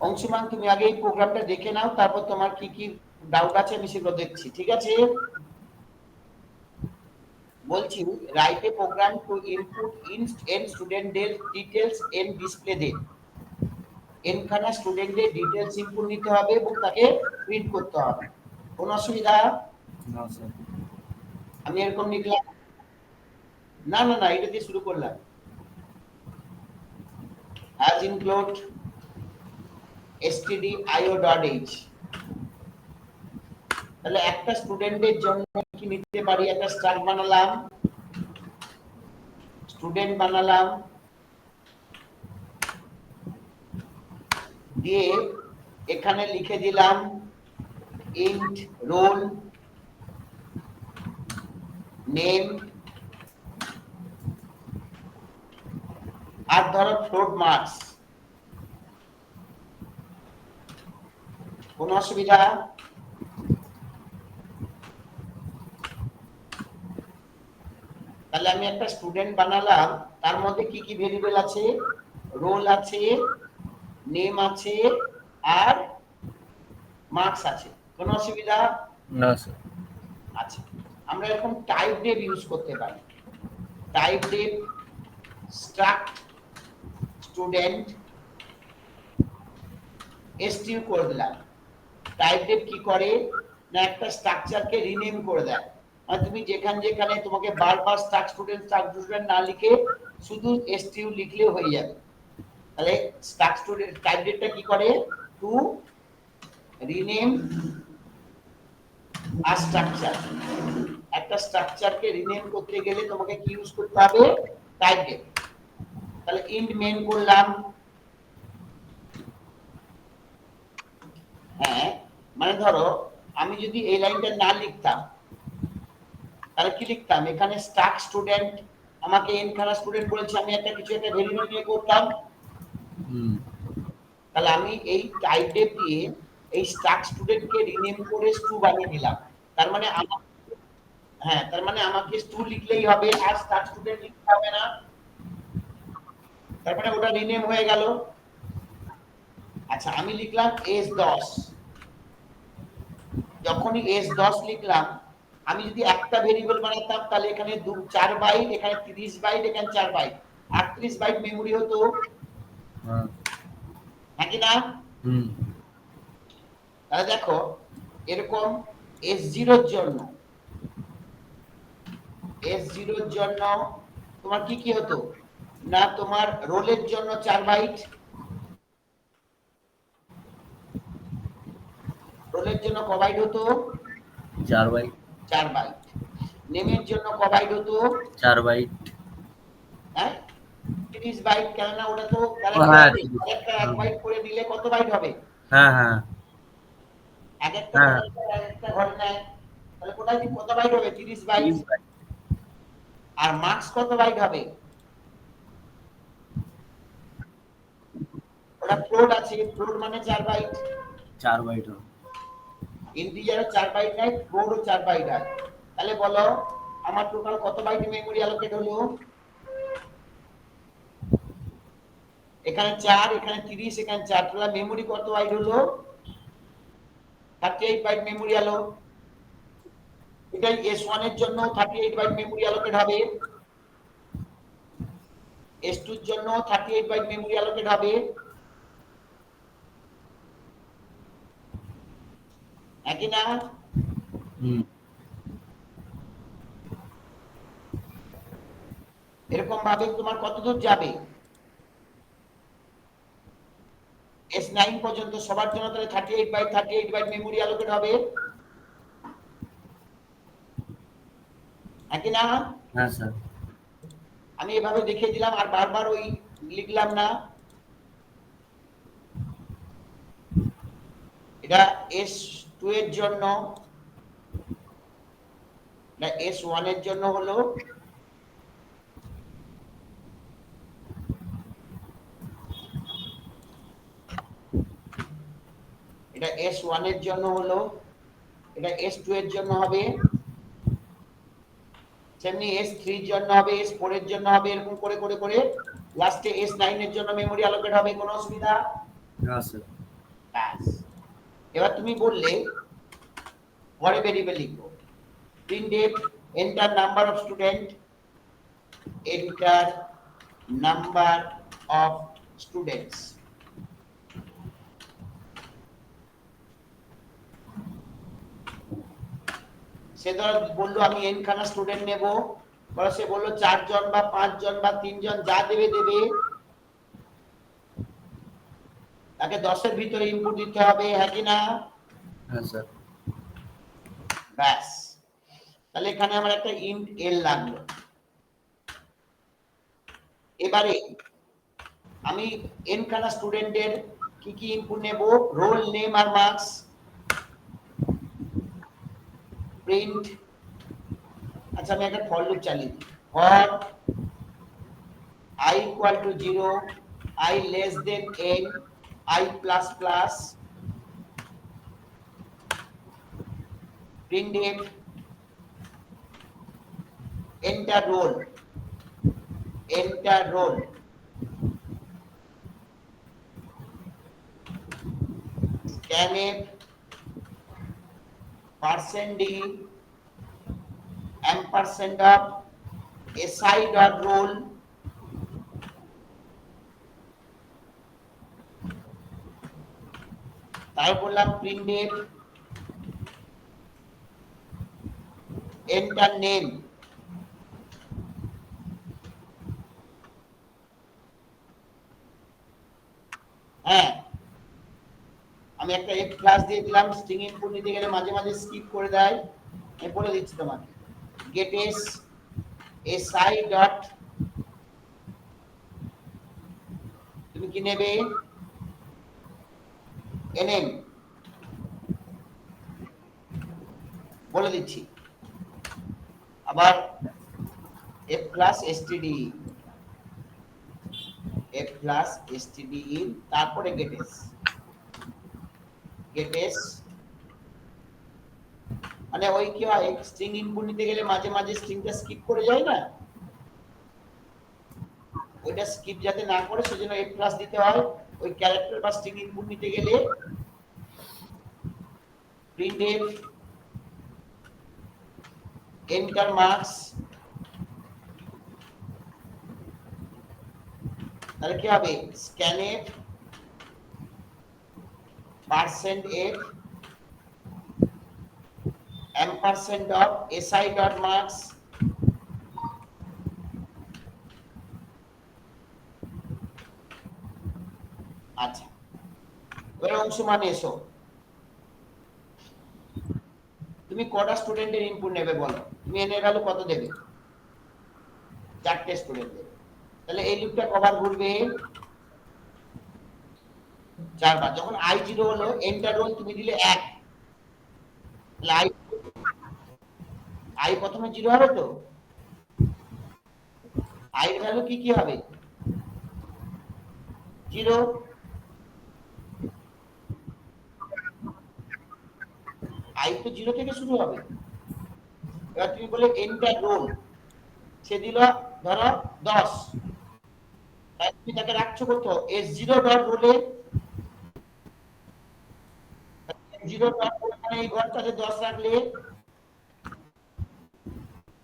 অংশুমান তুমি আগে এই প্রোগ্রামটা দেখে নাও, তারপর তোমার কি কি ডাউট আছে আমি সেগুলো দেখছি, ঠিক আছে? বলছি write a program to input N স্টুডেন্টদের ডিটেলস এন ডিসপ্লে দেন। এনখানা স্টুডেন্টদের ডিটেলস ইনপুট নিতে হবে এবং তাকে প্রিন্ট করতে হবে। কোন অসুবিধা? না স্যার। আমি এরকম লিখলাম, না না না এটা দিয়ে শুরু করলাম, as include stdio.h। তাহলে একটা স্টুডেন্টের জন্য কি নিতে পারি, একটা স্ট্রাক বানালাম, স্টুডেন্ট বানালাম, দিয়ে এখানে লিখে দিলাম int roll name আর ধরো ফ্লোট মার্কস। কোন অসুবিধা? তাহলে আমি একটা স্টুডেন্ট বানালাম, তার মধ্যে কি কি ভেরিয়েবল আছে, রোল আছে, নেম আছে আর মার্কস আছে। কোন অসুবিধা? না স্যার। আচ্ছা, আমরা এরকম টাইপ ডেভ ইউজ করতে পারি। Type Dave struct student stew করে দিলাম। টাইপ ডেভ কি করে না, একটা স্ট্রাকচারকে রিনেম করে দেয়। মানে তুমি যেখানে তোমাকে বারবার স্ট্রাক্ট স্টুডেন্ট না লিখে শুধু স্টিউ লিখলেও হয়ে যাবে। তাহলে স্ট্রাক্ট স্টুডেন্ট টাইপ ডেভটা কি করে, টু রিনেম আ স্ট্রাকচার। একটা স্ট্রাকচারকে রিনেম করতে গেলে তোমাকে কি ইউজ করতে হবে, টাইপ ডেভ। তাহলে ইন্ট মেন করলাম, হ্যাঁ মানে ধরো আমি যদি এই লাইনটা না লিখতাম তাহলে কি লিখতাম, এখানে স্ট্রাক্ট স্টুডেন্ট আমাকে এন খানা স্টুডেন্ট বলেছে, আমি একটা কিছু একটা ভেরিয়েবল নিয়ে করতাম। তাহলে আমি এই টাইপ ডেভ দিয়ে এই স্ট্রাক্ট স্টুডেন্টকে রিনেম করে স্টু বানিয়ে দিলাম। তার মানে তার মানে আমাকে স্টু লিখলেই হবে আর স্ট্রাক্ট স্টুডেন্ট লিখতে হবে না। তার মানে ওটা রিনেম হয়ে গেল। আচ্ছা আমি লিখলাম S10, যখনই S10 লিখলাম, আমি যদি একটা ভেরিয়েবল বানাতাম তাহলে এখানে 4 বাইট, এখানে 30 বাইট, এখানে 4 বাইট, 38 বাইট মেমরি হতো, নাকি না? তাহলে দেখো এরকম S0 এর জন্য তোমার কি কি হতো না, তোমার রোলের জন্য 4 বাইট, রোলের জন্য ক বাইট হতো, 4 বাইট। 4 বাইট। নেমের জন্য ক বাইট হতো, 4 বাইট। হ্যাঁ 30 বাইট, কেননা ওটা তো হ্যাঁ একটা 1 বাইট করে নিলে কত বাইট হবে, হ্যাঁ হ্যাঁ এক একটা ঘরে নেয়, তাহলে কোথায় কত বাইট হবে, 30 বাইট। আর মার্কস কত বাইট হবে, ওটা ফ্লোট আছে, ফ্লোট মানে 4 বাইট। 4 বাইট হবে। ইন্টিজারও 4 বাইট নাই, ফ্লোটও 4 বাইট আছে। তাহলে বলো আমার টোটাল কত বাইট মেমরি অ্যালোকেট হলো, এখানে 4, এখানে 30, এখানে 4, তাহলে মেমরি কত বাইট হলো, 38 বাইট মেমরি আলো। এটাই S1 এর জন্য 38 বাইট মেমরি অ্যালোকেট হবে, S2 এর জন্য 38 বাইট মেমরি অ্যালোকেট হবে, একই না? এরকম ভাবে তোমার কত দূর যাবে, S9 পর্যন্ত সবার জন্য তাহলে 38 বাইট মেমরি অ্যালোকেট হবে, একই না? হ্যাঁ স্যার। আমি এভাবে দেখিয়ে দিলাম আর বারবার ওই লিখলাম না। এটা S2 এর জন্য, এটা S1 এর জন্য হলো, এটা S1 এর জন্য হলো, এটা S2 এর জন্য হবে, সেমনি S3 এর জন্য হবে, S4 এর জন্য হবে, এরকম করে করে করে লাস্টে S9 এর জন্য মেমরি অ্যালোকেট হবে। কোনো অসুবিধা? না স্যার। এবার তুমি বললে পরে ভেরিয়েবল লিখবো printf enter number of student, enter number of students, সে ধর বললো আমি n খানা স্টুডেন্ট নেব, বলে সে বললো 4 জন বা 5 জন বা 3 জন যা দেবে দেবে, তাকে 10 এর ভিতরে ইনপুট দিতে হবে, হ্যাঁ কি না? হ্যাঁ স্যার। ব্যাস, তাহলে এখানে আমার একটা ইন্ট এল লাগলো। এবারে আমি n খানা স্টুডেন্টের কি কি ইনপুট নেব, রোল নেম আর মার্কস, প্রিন্ট, আচ্ছা আমি একটা ফর লুপ চালিয়ে দিই, for I equal to 0, I less than n, I plus plus, printf enter roll, enter roll, scanf %d ampersand of si dot roll, তারপর বললাম printf enter name, হ্যাঁ আমি একটা f ক্লাস দিয়ে দিলাম, স্ট্রিং ইনপুট নিতে গেলে মাঝে মাঝে স্কিপ করে দেয়, আমি বলে দিচ্ছি তোমাকে, get s si dot, তুমি কি নেবে nm, বলে দিচ্ছি, আবার f plus std, f plus std in, তারপরে get s, get s মানে ওই কি হয় স্ট্রিং ইনপুট নিতে গেলে মাঝে মাঝে স্ট্রিংটা স্কিপ করে যায় না, ওইটা স্কিপ যাতে না করে সেজন্য f প্লাস দিতে হয় ওই ক্যারেক্টার বা স্ট্রিং ইনপুট নিতে গেলে। printf enter marks, তাহলে কি হবে scanf %f ampersand of si dot marks, আচ্ছা এবার অংশ মানে এসো, তুমি কটা স্টুডেন্টের ইনপুট নেবে বলো, তুমি এর ভ্যালু কত দেবে, 4টে স্টুডেন্ট দেবে, তাহলে এই লুপটা কভার ঘুরবে 4 বার, যখন i0 হলো এন্টার রোল তুমি দিলে 1, তাহলে i প্রথমে 0 হবে তো, i এর ভ্যালু কি কি হবে 0, i তো 0 থেকে শুরু হবে, এবার তুমি বলে এন্টার রোল, সে দিল ধরো 10, তাই তুমি তাকে রাখছো কত s0 ডট রোলে, 0 ডট রোল মানে এই ঘরটাতে 10 রাখলে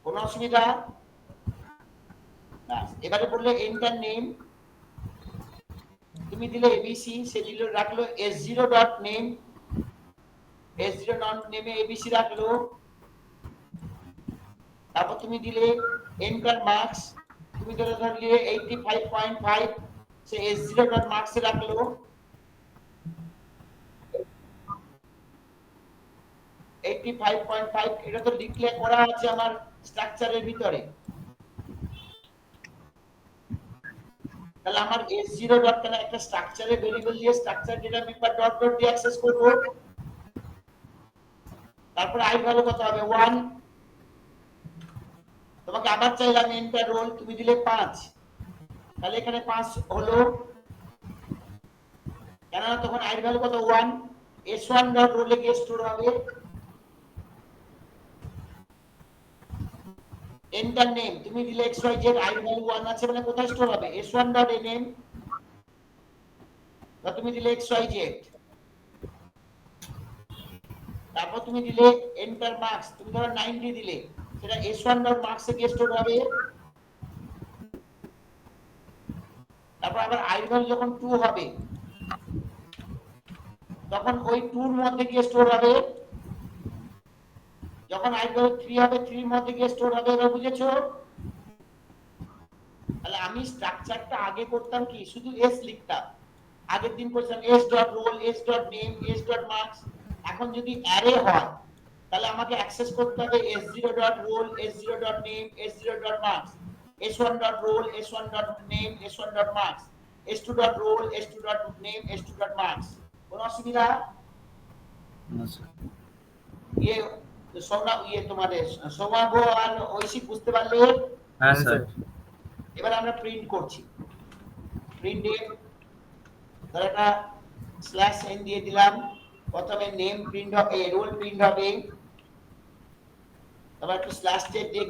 কোনো অসুবিধা না। এবারে বললে এন্টার নেম, তুমি দিলে এবিসি, সে দিল রাখলো s0 dot name, s0 dot নেমে এবিসি রাখলো, তারপর তুমি দিলে এন্টার মার্কস, তুমি ধরলে 85.5, সে s0 ডট মার্কস রাখলো, এটা তো ডিক্লেয়ার করা আছে আমার স্ট্রাকচারের ভিতরে, তাহলে আমার s0 ডট কেন একটা স্ট্রাকচারে ভেরিয়েবল দিয়ে structure data member dot dot দিয়ে অ্যাক্সেস করব, তারপর i ভ্যালু কত হবে 1, তোমাকে আবার চাইলাম এন্টার রোল, তুমি দিলে 5, তাহলে এখানে 5 হলো, কেন তখন i ভ্যালু কত 1, s1 ডট রোলে গিয়ে স্টোর হবে, এন্টার নেম তুমি দিলে xyz, i ভ্যালু 1 আছে মানে কোথায় স্টোর হবে s1 ডট name, বা তুমি দিলে xyz, তারপর তুমি দিলে এন্টার মার্কস, তুমি ধরো 90 দিলে, সেটা s1 ডট মার্কসে গিয়ে স্টোর হবে। তারপর আবার i ভ্যালু যখন 2 হবে তখন ওই 2 এর মধ্যে গিয়ে স্টোর হবে। যখন i ভ্যালু 3 হবে 3 এর মধ্যে গিয়ে স্টোর হবে। এবার বুঝেছো? তাহলে আমি স্ট্রাকচারটা আগে করতাম কি, শুধু s লিখতাম, আগের দিন করছিলাম s dot roll, s dot name, s dot marks. এখন যদি অ্যারে হয় তাহলে আমাকে অ্যাক্সেস করতে হবে s0 dot roll, s0 dot name, s0 dot marks, s1 dot roll, s1 dot name, s1 dot marks, s2 dot roll, s2 dot name, s2 dot marks. কোনো অসুবিধা? না স্যার। ইয়ে সৌরভ, ইয়ে তোমাদের সৌভাগ্য আর ঐশিক বুঝতে পারলে? হ্যাঁ স্যার। এবার আমরা প্রিন্ট করছি। প্রিন্টে ধর একটা স্ল্যাশ এন দিয়ে দিলাম, প্রথমে নেম প্রিন্ট হবে, রোল প্রিন্ট হবে, তারপর একটু স্ল্যাশ টেপ দিয়ে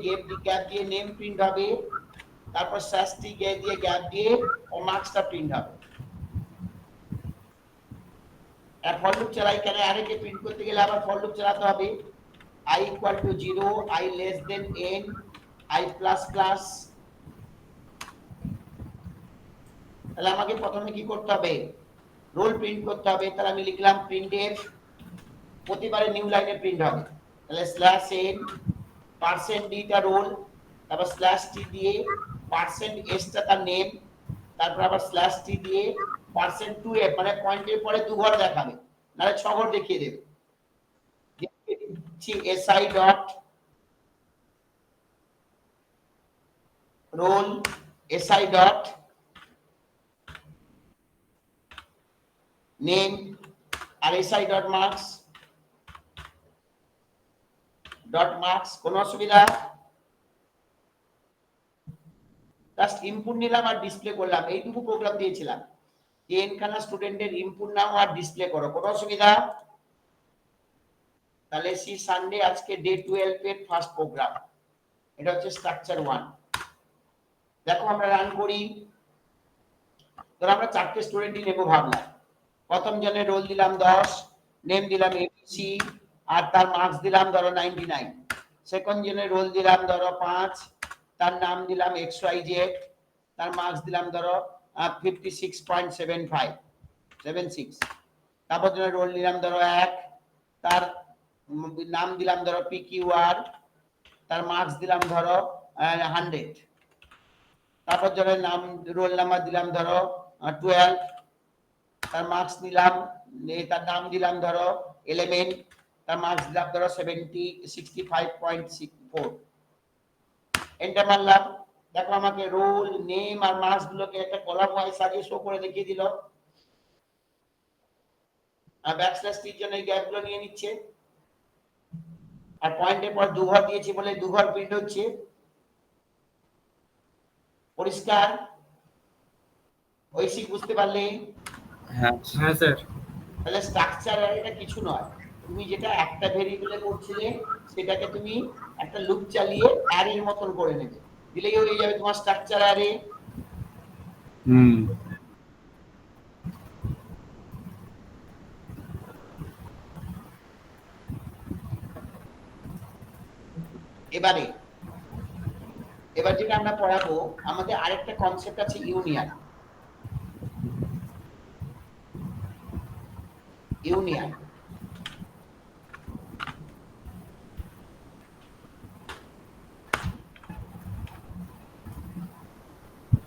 গ্যাপ দিয়ে নেম প্রিন্ট হবে, তারপর স্ল্যাশ টি দিয়ে গ্যাপ দিয়ে ও মার্কসটা প্রিন্ট হবে। আর ফর লুপ চালাই, কেন অ্যারে কে প্রিন্ট করতে গেলে আবার ফর লুপ চালাতে হবে। i equal to 0, i less than n, i plus plus। তাহলে আমাকে প্রথমে কি করতে হবে, রোল প্রিন্ট করতে হবে। তাহলে আমি লিখলাম প্রিন্টএফ, প্রতিবারে নিউ লাইনে প্রিন্ট হবে। তাহলে স্ল্যাশ n পার্সেন্ট d টা রোল, তারপর স্ল্যাশ t দিয়ে পার্সেন্ট s টা তার নেম, তারপর আবার স্ল্যাশ t দিয়ে পার্সেন্ট 2f, মানে পয়েন্টের পরে দু ঘর দেখাবে, নাহলে ছ ঘর দেখিয়ে দেবে। si dot roll, si dot name, আর si dot marks dot marks. কোনো অসুবিধা? জাস্ট ইনপুট নিলাম আর ডিসপ্লে করলাম, এইটুকু প্রোগ্রাম দিয়েছিলাম যে এনখানা স্টুডেন্টের ইনপুট নাও আর ডিসপ্লে করো। কোনো অসুবিধা? তাহলে সি সানডে আজকে ডে 12 এর ফার্স্ট প্রোগ্রাম, এটা হচ্ছে স্ট্রাকচার 1। দেখো আমরা রান করি। ধরো আমরা চারটে স্টুডেন্টই নেব ভাবলাম। প্রথম জনের রোল দিলাম 10, নেম দিলাম এবিসি, আর তার মার্কস দিলাম ধরো 99। সেকেন্ড জনের রোল দিলাম ধরো 5, তার নাম দিলাম xyz, তার মার্কস দিলাম ধরো 56.76। তারপর জনের রোল দিলাম ধরো 1, তার নাম দিলাম ধরো pqr, তার মার্কস দিলাম ধরো 100। তারপর জনের নাম রোল নাম্বার দিলাম ধরো 12, তার মার্কস নিলাম, তার নাম দিলাম ধরো 11, তার মার্কস দিলাম ধরো 65.64। এন্টার মারলাম। দেখো আমাকে রোল, নেম আর মার্কস গুলোকে একটা কলাম ওয়াইজ সাজিয়ে শো করে দেখিয়ে দিল। আর ব্যাকস্ল্যাশ টির জন্য এই গ্যাপ গুলো নিয়ে নিচ্ছে, আর পয়েন্টের পর দু ঘর দিয়েছি বলে দু ঘর প্রিন্ট হচ্ছে। পরিষ্কার? ঐশিক বুঝতে পারলে? হ্যাঁ হ্যাঁ স্যার। তাহলে স্ট্রাকচার এটা কিছু নয়, তুমি যেটা একটা ভেরিয়েবলে করছিলে সেটাকে তুমি একটা লুপ চালিয়ে অ্যারের মতন করে নেবে, দিলেই হয়ে যাবে তোমার স্ট্রাকচার অ্যারে। এবারে এবার যেটা আমরা পড়াবো, আমাদের আরেকটা কনসেপ্ট আছে ইউনিয়ন। ইউনিয়ন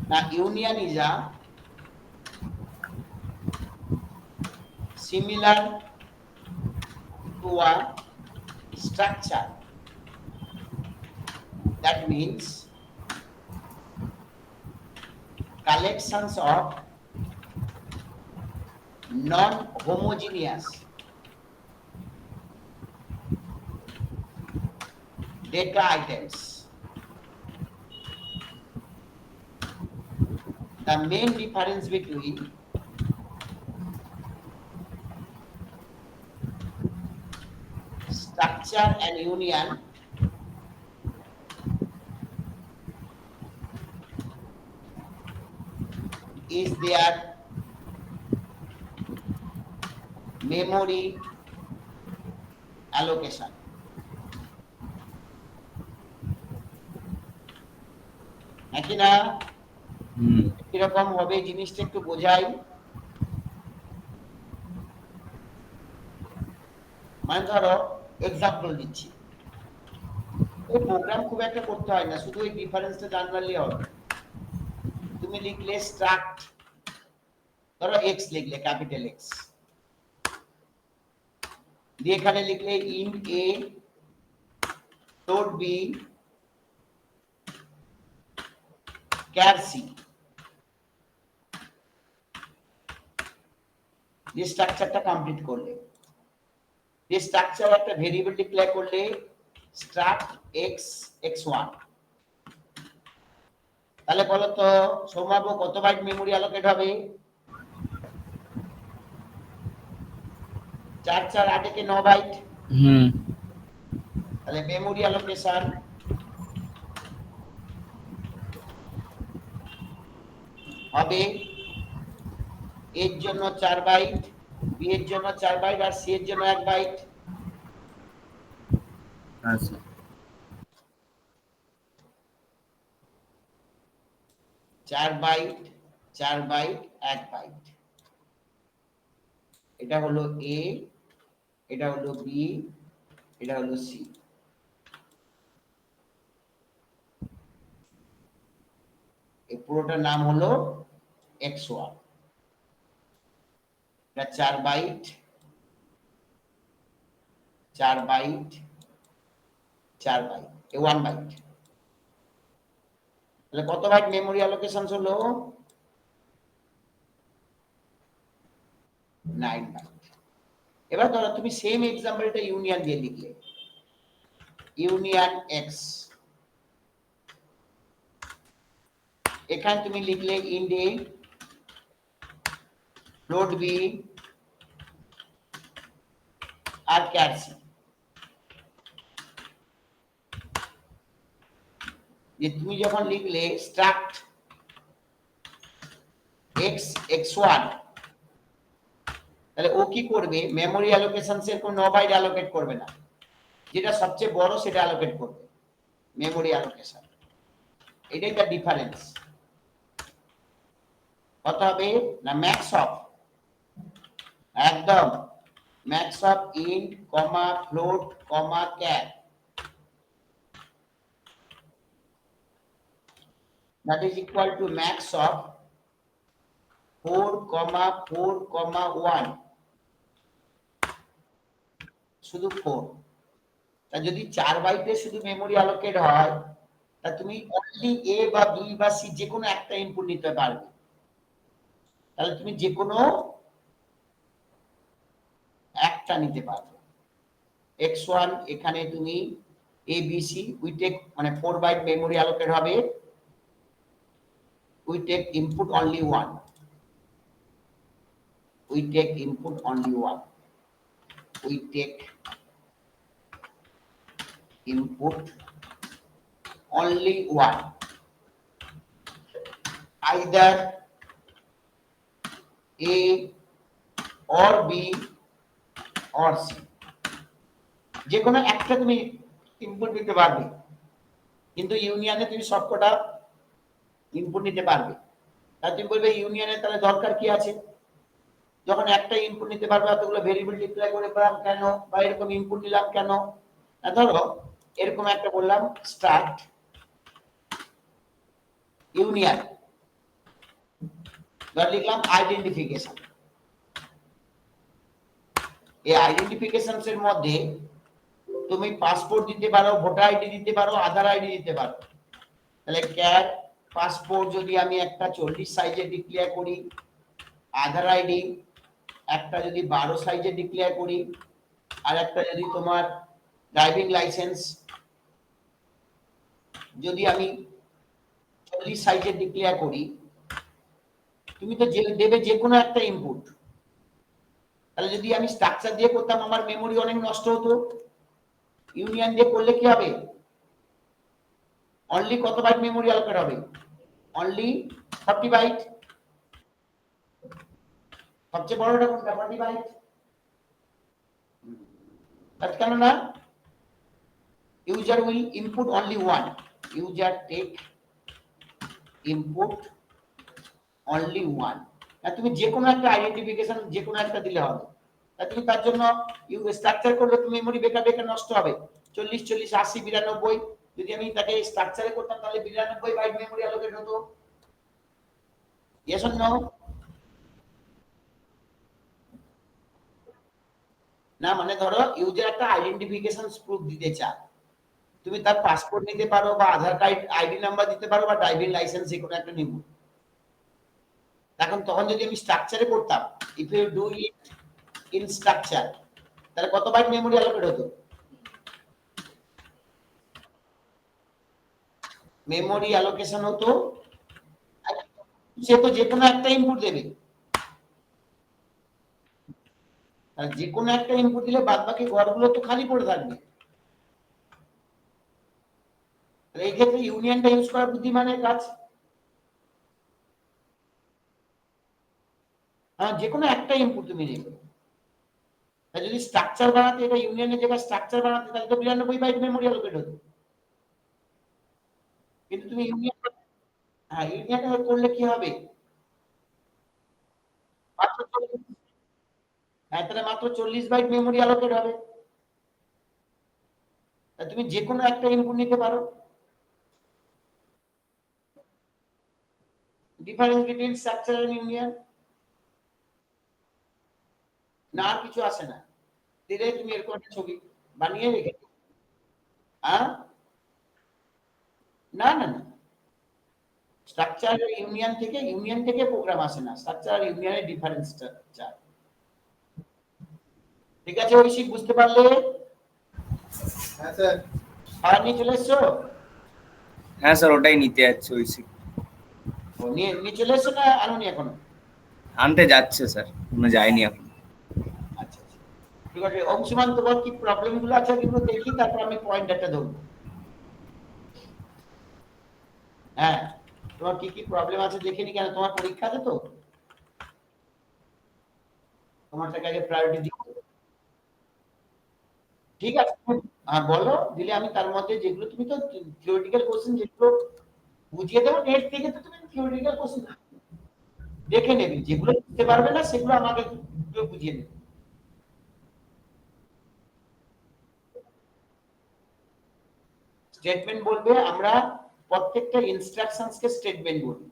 না, union is a similar to a structure. That means collections of non-homogeneous data items. The main difference between structure and union is their memory allocation. নাকি না? কিরকম হবে জিনিসটা একটু বোঝাই। মানে ধরো এক্সাম্পল দিচ্ছি, এই প্রোগ্রাম খুব একটা করতে হয় না, শুধু এই ডিফারেন্সটা জানলেই হবে। তুমি লিখলে স্ট্রাক্ট, ধরো এক্স লিখলে ক্যাপিটাল এক্স, দিয়ে এখানে লিখলে int a dot b char c, যে স্ট্রাকচারটা কমপ্লিট করলে, যে স্ট্রাকচার একটা ভেরিয়েবল ডিক্লেয়ার করলে স্ট্রাক্ট এক্স x1, তাহলে বলো তো সৌম্য কত বাইট মেমোরি অ্যালোকেট হবে? 4 4 8 কে 9 বাইট। তাহলে মেমোরি অ্যালোকেশন হবে এর জন্য 4 বাইট, বি এর জন্য 4 বাইট আর সি এর জন্য 1 বাইট। আচ্ছা 4 বাইট 4 বাইট 1 বাইট। এটা হলো এ, এটা হলো বি, এটা হলো সি। এই পুরোটার নাম হলো x1। এটা 4 বাইট 4 বাইট 4 বাইট, এ 1 বাইট। তাহলে কত বাইট মেমোরি অ্যালোকেশন হলো? 9 বাইট। এবার ধরো তুমি সেম এক্সাম্পলটা ইউনিয়ন দিয়ে লিখলে, ইউনিয়ন এক্স, এখানে তুমি লিখলে ইন্ট এ ডট বি আর ক্যার সি। যে তুমি যখন লিখলে স্ট্রাক্ট এক্স x1, তাহলে ও কি করবে? মেমোরি অ্যালোকেশন এর কোন 9 বাইট অ্যালোকেট করবে না, যেটা সবচেয়ে বড় সেটা অ্যালোকেট করবে মেমোরি অ্যালোকেশন। এটাই তার ডিফারেন্স। কত হবে না ম্যাক্স অফ, একদম max of int comma float comma car, that is equal to max of 4, 4, 1, শুধু 4। তা যদি 4 বাইটে শুধু মেমোরি অ্যালোকেট হয়, তা তুমি অনলি এ বা বি বা সি যে কোনো একটা ইনপুট নিতে পারবে। তাহলে তুমি যে কোনো একটা নিতে পারবে। x1 এখানে তুমি A B C we take, মানে 4 বাইট মেমোরি অ্যালোকেট হবে, we take input only one, we take input only one, we take input only one, either A or B or C, যে কোনো একটা তুমি ইনপুট নিতে পারবে, কিন্তু ইউনিয়নে তুমি সবকটা ইনপুট নিতে পারবে। তাহলে তুমি বলবে ইউনিয়নে তাহলে দরকার কি আছে? যখন একটা ইনপুট নিতে পারবে এতগুলো ভেরিয়েবল ডিক্লেয়ার করে পেলাম কেন, বা এরকম ইনপুট নিলাম কেন? ধরো এরকম একটা বললাম স্ট্রাক্ট ইউনিয়ন, ধর লিখলাম আইডেন্টিফিকেশন। এই আইডেন্টিফিকেশন এর মধ্যে তুমি পাসপোর্ট দিতে পারো, ভোটার আইডি দিতে পারো, আধার আইডি দিতে পারো। তাহলে ক্যার পাসপোর্ট যদি আমি একটা 40 সাইজে ডিক্লেয়ার করি, আধার আইডি একটা যদি 12 সাইজে ডিক্লেয়ার করি, আর একটা যদি তোমার ড্রাইভিং লাইসেন্স যদি আমি 40 সাইজে ডিক্লেয়ার করি, তুমি তো দেবে যে কোনো একটা ইনপুট। তাহলে যদি আমি স্ট্রাকচার দিয়ে করতাম আমার মেমোরি অনেক নষ্ট হতো। ইউনিয়ন দিয়ে করলে কি হবে? অনলি কত বাইট মেমোরি অ্যালোকেট হবে? Only 40 byte. সবচেয়ে বড়টা কোনটা? 40 বাইট। কেন না? user will input only one. User take input only one. তুমি যে কোনো একটা আইডেন্টিফিকেশন যে কোনো একটা দিলে হবে। তুমি তার জন্য স্ট্রাকচার করলে তুমি মেমরি বেকার নষ্ট হবে। 40 40 80 92 যদি আমি তাকে স্ট্রাকচারে করতাম তাহলে 92 বাইট মেমরি অ্যালোকেট হতো। Yes or no? না মানে ধরো ইউজার একটা আইডেন্টিফিকেশন প্রুফ দিতে চায়, তুমি তার পাসপোর্ট নিতে পারো বা আধার কার্ড আইডি নাম্বার দিতে পারো বা ড্রাইভিং লাইসেন্স যে কোনো একটা নিব। এখন তখন যদি আমি স্ট্রাকচারে করতাম, if you do it in structure, তাহলে কত বাইট মেমরি অ্যালোকেট হতো? মেমরি অ্যালোকেশন হতো, সে তো যে কোনো একটা ইনপুট দেবে, আর যে কোনো একটা ইনপুট দিলে বাদ বাকি ঘরগুলো তো খালি পড়ে থাকবে। এই ক্ষেত্রে ইউনিয়নটা ইউজ করা বুদ্ধিমানের কাজ। যে কোনো একটা ইনপুট তুমি নেবে, যদি স্ট্রাকচার বানাতে, এটা ইউনিয়নের জায়গায় স্ট্রাকচার বানাতে, তাহলে তো 92 বাইট মেমরি অ্যালোকেট হতো। কিন্তু তুমি ইউনিয়ন, ইউনিয়ন করলে কি হবে? মাত্র 40, তাহলে মাত্র 40 বাইট মেমরি অ্যালোকেট হবে। তুমি যে কোনো একটা ইনপুট নিতে পারো। Difference between structure and union না, আর কিছু আসে না। দিলে তুমি এরকম একটা ছবি বানিয়ে রেখে, না না না, স্ট্রাকচার ইউনিয়ন থেকে প্রোগ্রাম আসে না, স্ট্রাকচার ইউনিয়নের ডিফারেন্স স্ট্রাকচার। ঠিক আছে ঐশিক, বুঝতে পারলে? হ্যাঁ স্যার। আর নিয়ে চলে এসছো? হ্যাঁ স্যার, ওটাই নিতে যাচ্ছে ঐশিক। নিয়ে চলে এসছো না আনুনি এখনো? আনতে যাচ্ছে স্যার, এখনো যায়নি এখন। আচ্ছা আচ্ছা, ঠিক আছে। অংশুমান, তোমার কি প্রবলেম গুলো আছে এগুলো দেখি, তারপর আমি পয়েন্ট একটা ধরবো। হ্যাঁ, তোমার কি কি প্রবলেম আছে দেখিনি, কেন তোমার পরীক্ষা আছে তো, তোমারটাকে আগে প্রায়োরিটি দিই। ঠিক আছে, বলো, দিলে আমি তার মধ্যে যেগুলো, তুমি তো থিওরিটিক্যাল কোশ্চেন যেগুলো বুঝিয়ে দেবো নেট থেকে, তো তুমি থিওরিটিক্যাল কোশ্চেন দেখে নেবে, যেগুলো বুঝতে পারবে না সেগুলো আমাকে বুঝিয়ে নেবে। স্টেটমেন্ট বলবে, আমরা প্রত্যেকটা ইনস্ট্রাকশনস কে স্টেটমেন্ট বলি।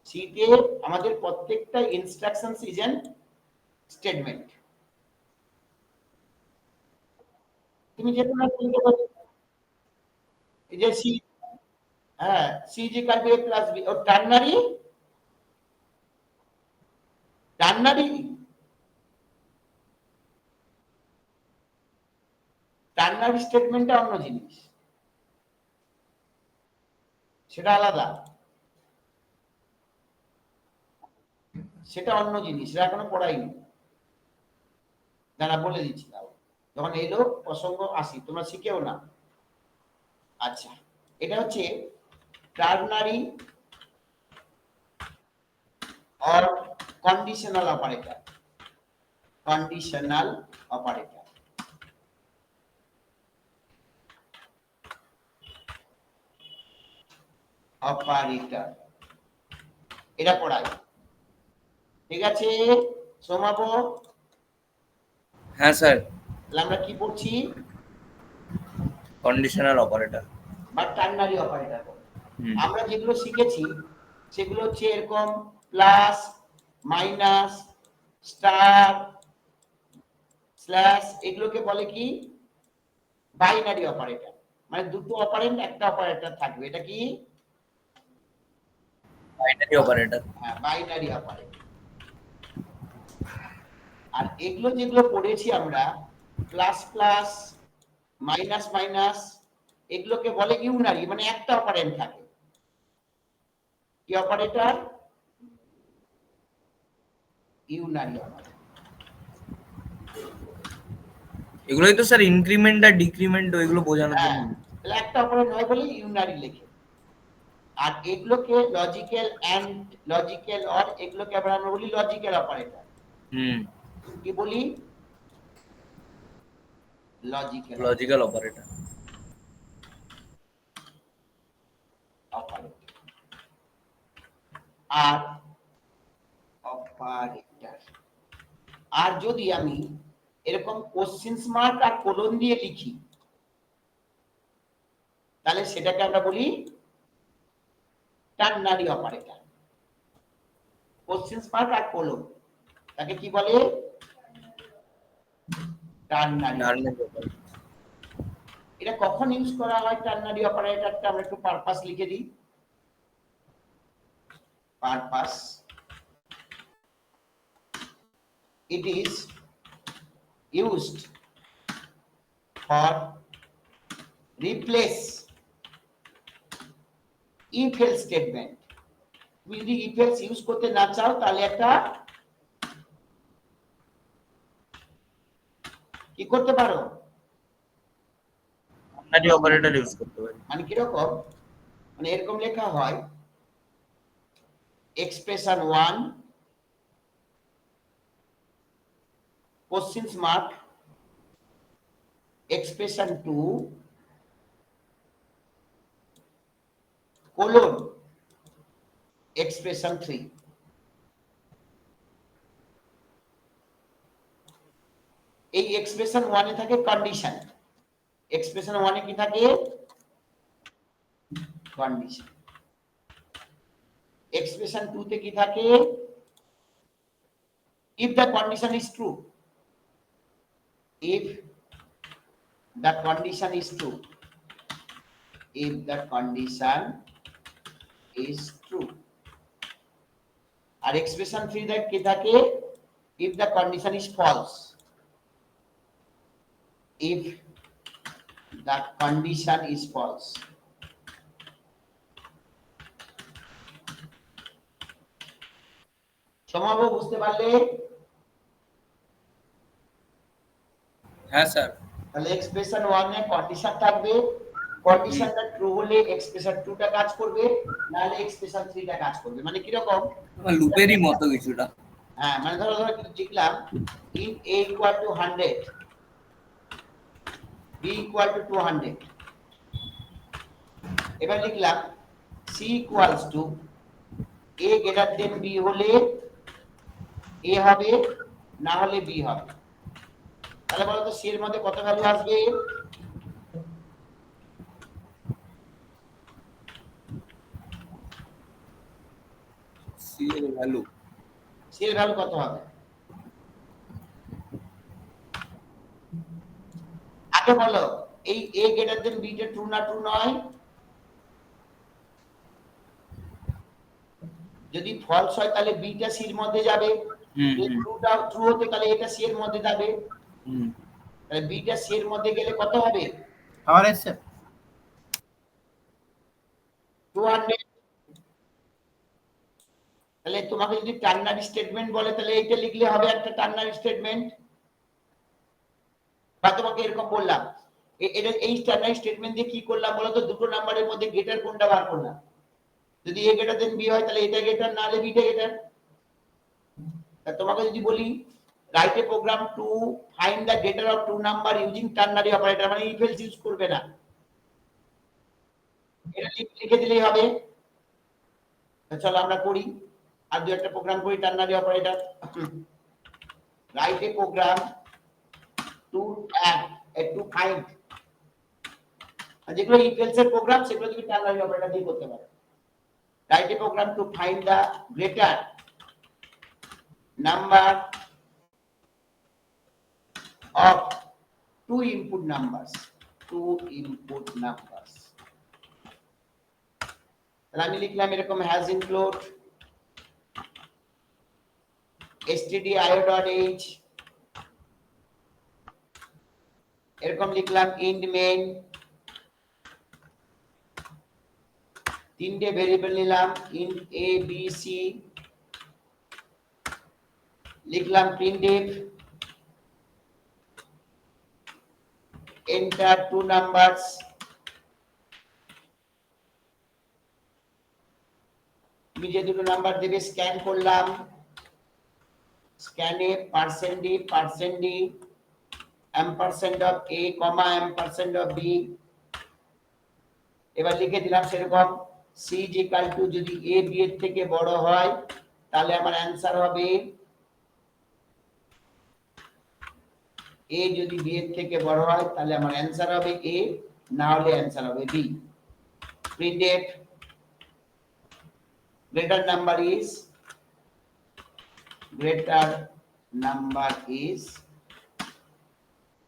সিতে আমাদের প্রত্যেকটা ইনস্ট্রাকশনস ইজ এন স্টেটমেন্ট। তুমি যে কোনো লিখতে পারো, এই যে সি, হ্যাঁ, সি জি কাল বি প্লাস বি, ও টার্নারি টার্নারি টার্নারি স্টেটমেন্টটা অন্য জিনিস, সেটা আলাদা, সেটা অন্য জিনিস, সেটা এখনো পড়াইনি, দাঁড়া বলে দিচ্ছি, তাও যখন এলো প্রসঙ্গ আসি, তোমরা শিখেও না। আচ্ছা, এটা হচ্ছে ternary or conditional operator. Conditional operator. Operator. এটা পড়াই, ঠিক আছে সোমাব? হ্যাঁ স্যার। তাহলে আমরা কি পড়ছি? কন্ডিশনাল অপারেটর বা টার্নারি অপারেটর। আমরা যেগুলো শিখেছি সেগুলো হচ্ছে এরকম প্লাস, মাইনাস, স্টার, স্ল্যাশ, এগুলোকে বলে কি? Binary operator. মানে দুটো অপারেন্ড একটা অপারেটর থাকবে, এটা কি? Binary operator. হ্যাঁ, বাইনারি অপারেটর। আর এগুলো যেগুলো পড়েছি আমরা, প্লাস প্লাস, মাইনাস মাইনাস, এগুলোকে বলে ইউনারি, মানে একটা অপারেন্ড থাকে। কি অপারেটর? Unary operator. এগুলোই তো স্যার ইনক্রিমেন্ট আর ডিক্রিমেন্ট, ওইগুলো বোঝানোর জন্য। তাহলে একটা অপারেন্ড হয় বলে ইউনারি লেখে। আর এগুলোকে লজিক্যাল এন্ড লজিক্যাল অর, এগুলোকে আমরা বলি লজিক্যাল অপারেটর। কি বলি? Logical operator. অপারেটর আর অপারেটর। আর যদি আমি এরকম কোশ্চেন মার্ক আর কোলন দিয়ে লিখি তাহলে সেটাকে আমরা বলি টার্নারি অপারেটর। কোশ্চেন মার্ক আর কোলন তাকে কি বলে? টার্নারি। এটা কখন ইউজ করা হয় টার্নারি অপারেটরটা? আমরা একটু পারপাস লিখে দিই। Purpose. It is used for replace if else statement. তুমি যদি if else ইউজ করতে না চাও তাহলে একটা কি করতে পারো? টার্নারি অপারেটর ইউজ করতে পারি। মানে কিরকম? মানে এরকম লেখা হয় expression 1 question mark expression 2 colon expression 3। এই এক্সপ্রেশন 1 এ থাকে কন্ডিশন, এক্সপ্রেশন 1 এ কি থাকে? কন্ডিশন। এক্সপ্রেশন 2 তে কি থাকে? if the condition is true, if the condition is true, if the condition is true। আর এক্সপ্রেশন 3 তে কি থাকে? if the condition is false, if the condition is false। সমাব বুঝতে পারলে? হ্যাঁ স্যার। তাহলে এক্সপ্রেশন 1 এ কন্ডিশন থাকবে, কন্ডিশনটা ট্রু হলে এক্সপ্রেশন 2 টা কাজ করবে, নাহলে এক্সপ্রেশন 3 টা কাজ করবে। মানে কি রকম? লুপেরই মতো কিছুটা। হ্যাঁ, মানে ধরো লিখলাম in a equal to 100, b equal to 200। এবার লিখলাম c equals to a greater than b হলে a হবে, না হলে b হবে। তাহলে বলো তো c এর মধ্যে কত ভ্যালু আসবে? সি এর ভ্যালু c এর ভ্যালু কত হবে? আগে বলো এই a greater than b টা ট্রু না ট্রু নয়? যদি ফলস হয় তাহলে b টা c এর মধ্যে যাবে, যদি ট্রুটা ট্রু হতে তাহলে এটা c এর মধ্যে যাবে। তাহলে b টা c এর মধ্যে গেলে কত হবে? আমার এসছে 200। তাহলে তোমাকে যদি টার্নারি স্টেটমেন্ট বলে তাহলে এইটা লিখলে হবে একটা টার্নারি স্টেটমেন্ট। বা তোমাকে এরকম বললাম এটা এই টার্নারি স্টেটমেন্ট দিয়ে কি করলাম বলো তো? দুটো নাম্বারের মধ্যে গ্রেটার কোনটা বার করলাম। যদি a গ্রেটার দেন b হয় তাহলে এটা গ্রেটার, না হলে b টা গ্রেটার। তোমাকে যদি বলি write a program to find the greater of two number using ternary operator, মানে ইফ এলস ইউজ করবে না, এটা লিখে দিলেই হবে। চলো আমরা করি, আর দু একটা প্রোগ্রাম করি ternary operator. Write a program to two find, যেগুলো ইফ এলস এর প্রোগ্রাম সেগুলো তুমি টার্নারি অপারেটর দিয়ে করতে পারো। Write a program to find the greater number of two input numbers, তাহলে আমি লিখলাম এরকম has include stdio.h, এরকম লিখলাম int main, তিনটে ভেরিয়েবল নিলাম int a b c, লিখলাম printf enter two numbers, তুমি যে দুটো নাম্বার দেবে স্ক্যান করলাম, স্ক্যানে %d ampersand of a comma ampersand of b এবার লিখে দিলাম সেরকম c is equal to যদি a b এর থেকে বড় হয় তাহলে আমার অ্যানসার হবে a যদি b এর থেকে বড় হয় তাহলে আমার অ্যানসার হবে a না হলে অ্যানসার হবে b printf greater number is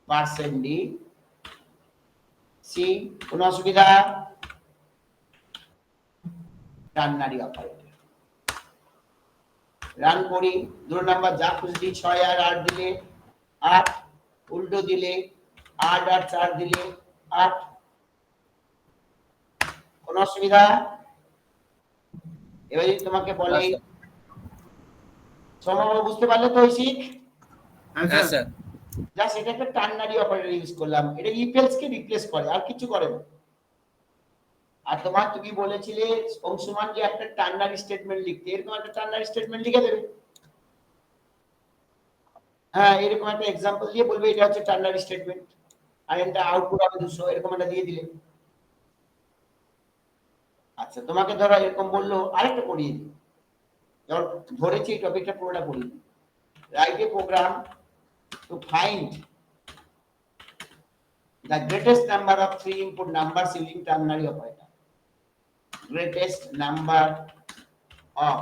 percent d c কোন অসুবিধা টার্নারি অপারেটর রান করি দুই নাম্বার যা খুশি 6 আর 8 দিলে 8 উল্টো দিলে 8 আর 4 দিলে 8 কোন অসুবিধা এবার যদি তোমাকে বলে সমভাবে বুঝতে পারলে তো ঐশিক হ্যাঁ স্যার জাস্ট এটা একটা টার্নারি অপারেটর ইউজ করলাম এটা ইফ এলস কে রিপ্লেস করে আর কিছু করে না আর তুমি বলেছিলে অংশমান যে একটা টার্নারি স্টেটমেন্ট লিখতে এরকম একটা টার্নারি স্টেটমেন্ট লিখে দেবে হ্যাঁ এরকম একটা एग्जांपल দিয়ে বলবে এটা হচ্ছে টার্নারি স্টেটমেন্ট আর এটা আউটপুট হবে 200 এরকম একটা দিয়ে দিলে আচ্ছা তোমাকে ধরো এরকম বললো আরেকটা পড়িয়ে দিই যখন ধরেছি এই টপিকটা পুরোটা পড়িয়ে দিই write a program to find the greatest number of three input numbers using ternary operator greatest number of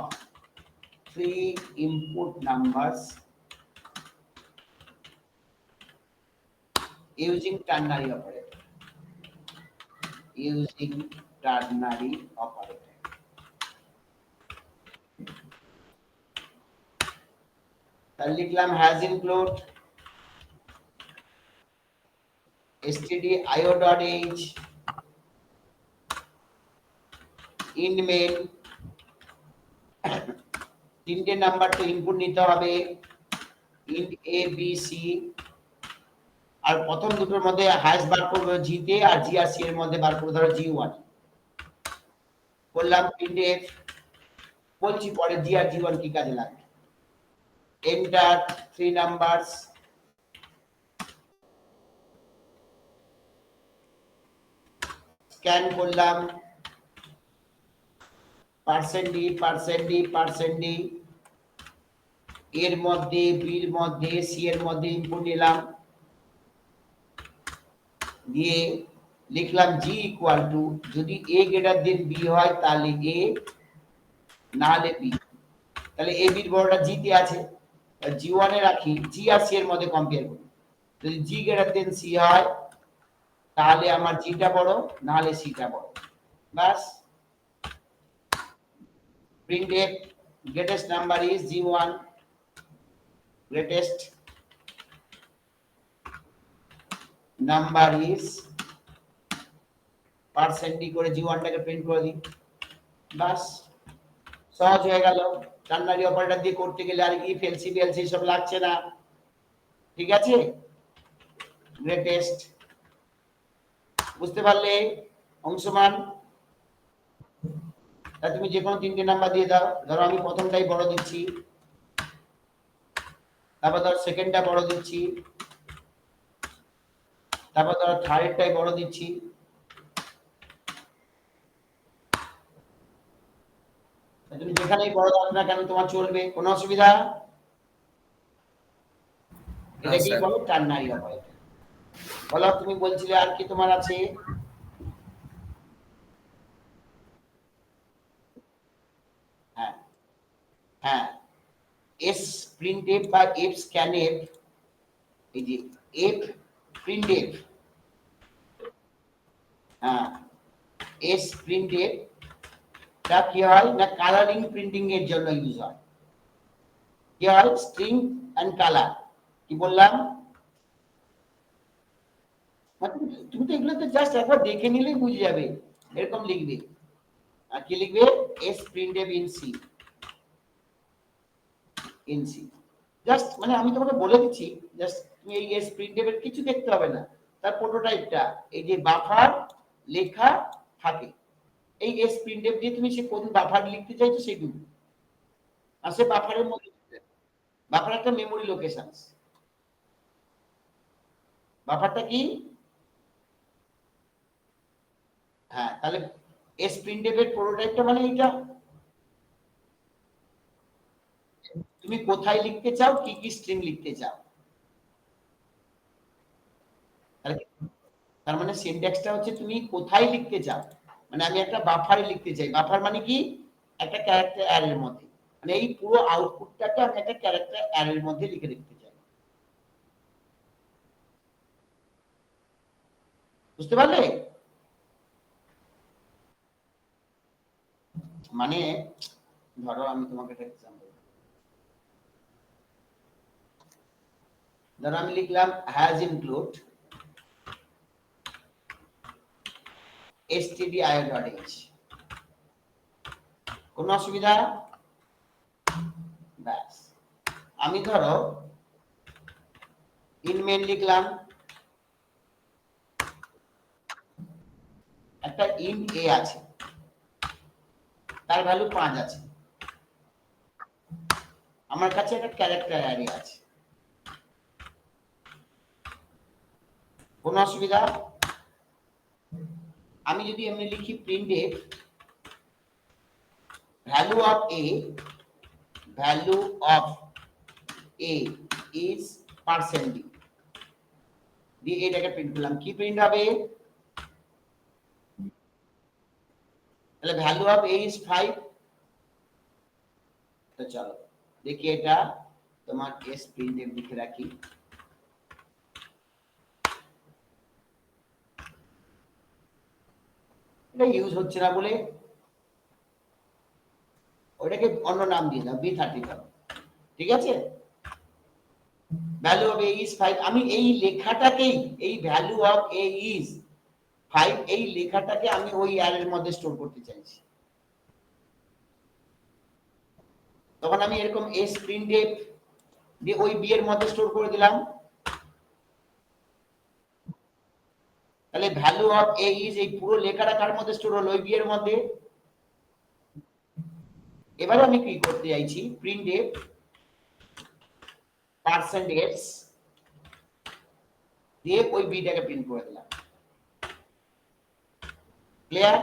three input numbers using ternary operator তাহলে লিখলাম has include stdio.h int main তিনটে নাম্বার তো ইনপুট নিতে হবে int a b c আর প্রথম দুটোর মধ্যে highest বার করব g তে আর g আর c এর মধ্যে বার করব ধরো g1 বললাম printf বলছি পরে g আর g1 কি কাজে লাগে enter three numbers স্ক্যান করলাম %d এর মধ্যে b এর মধ্যে c এর মধ্যে ইনপুট নিলাম দিয়ে লিখলাম g ইকুয়াল টু যদি a গ্রেটার দেন b হয় তাহলে a না হলে b তাহলে a b এর বড়টা g তে আছে g1 এ রাখি g আর c এর মধ্যে কম্পেয়ার করি যদি g গ্রেটার দেন c হয় তাহলে আমার g টা বড় না হলে c টা বড় বাস printf greatest number is g1 greatest number is % d করে g1 টাকে প্রিন্ট করে দিই বাস সহজ হয়ে গেল টার্নারি অপারেটর দিয়ে করতে গেলে আর ইফ এলসি বিএলসি সব লাগছে না ঠিক আছে গ্রেটেস্ট বুঝতে পারলে অংশমান তা তুমি যে কোনো তিনটে নাম্বার দিয়ে দাও ধরো আমি প্রথমটাই বড় দিচ্ছি তারপর ধর সেকেন্ডটা বড় দিচ্ছি তারপর ধর থার্ডটাই বড় দিচ্ছি তুমি যেখানেই বড় দাও না কেন তোমার চলবে কোনো অসুবিধা এটা কি বলো টার্নারি অপারেটর বলো তুমি বলছিলে আর কি তোমার আছে হ্যাঁ হ্যাঁ s printf বা f scanf এই যে f printf হ্যাঁ s printf টা কি হয় না কালারিং প্রিন্টিং এর জন্য ইউজ হয় কি হয় স্ট্রিং এন্ড কালার কি বললাম তুমি তো এগুলো তো জাস্ট একবার দেখে নিলেই বুঝে যাবে এরকম লিখবে আর কি লিখবে s printf in c just মানে আমি তোমাকে বলে দিচ্ছি জাস্ট তুমি এই s printf এর কিছু দেখতে হবে না তার প্রোটোটাইপটা এই যে বাফার লেখা থাকে এই s printf দিয়ে তুমি সে কোন বাফার লিখতে চাইছো সেগুলো আসে বাফারের মধ্যে বাফার একটা মেমরি লোকেশনস বাফারটা কি? হ্যাঁ, তাহলে এস প্রিন্টএফ এর প্রোটোটাইপটা মানে এটা। তুমি কোথায় লিখতে চাও, কি কি স্ট্রিং লিখতে চাও, তার মানে সিনট্যাক্সটা হচ্ছে তুমি কোথায় লিখতে চাও। মানে আমি একটা বাফারে লিখতে চাই, বাফার মানে কি? একটা ক্যারেক্টার অ্যারের মধ্যে, মানে এই পুরো আউটপুটটাকে আমি একটা ক্যারেক্টার অ্যারের মধ্যে লিখে রাখতে চাই। বুঝতে পারলে? মানে ধরো আমি তোমাকে একটা এক্সাম্পল, ধরো আমি লিখলাম হ্যাজ ইনক্লুড stdio.h, কোনো অসুবিধা? ব্যাস, আমি ধরো ইন মেন লিখলাম, একটা ইন্ট এ আছে, তার ভ্যালু 5 আছে, আমার কাছে একটা ক্যারেক্টার অ্যারে আছে, কোনো অসুবিধা? আমি যদি এমনি লিখি printf value of A, value of A is percent D, দিয়ে এটাকে প্রিন্ট করলাম, কি প্রিন্ট হবে? তাহলে ভ্যালু অফ এ ইজ 5। তো চলো দেখি এটা তোমার এস প্রিন্টএফ লিখে রাখি, এটা ইউজ হচ্ছে না বলে ওটাকে অন্য নাম দিয়ে দাও, B30 ঠিক আছে। ভ্যালু অফ এ ইজ 5, আমি এই লেখাটাকেই, এই ভ্যালু অফ এ ইজ 5 এই লেখাটাকে আমি ওই অ্যারের মধ্যে স্টোর করতে চাইছি। তখন আমি এরকম এস প্রিন্টএফ দিয়ে ওই বি এর মধ্যে স্টোর করে দিলাম, তাহলে ভ্যালু অফ এ ইজ এই পুরো লেখাটা কার মধ্যে স্টোর হলো? ওই বি এর মধ্যে। এবারে আমি কি করতে চাইছি, প্রিন্টএফ পার্সেন্টেজ দিয়ে ওই বিটাকে প্রিন্ট করে দিলাম, ক্লিয়ার?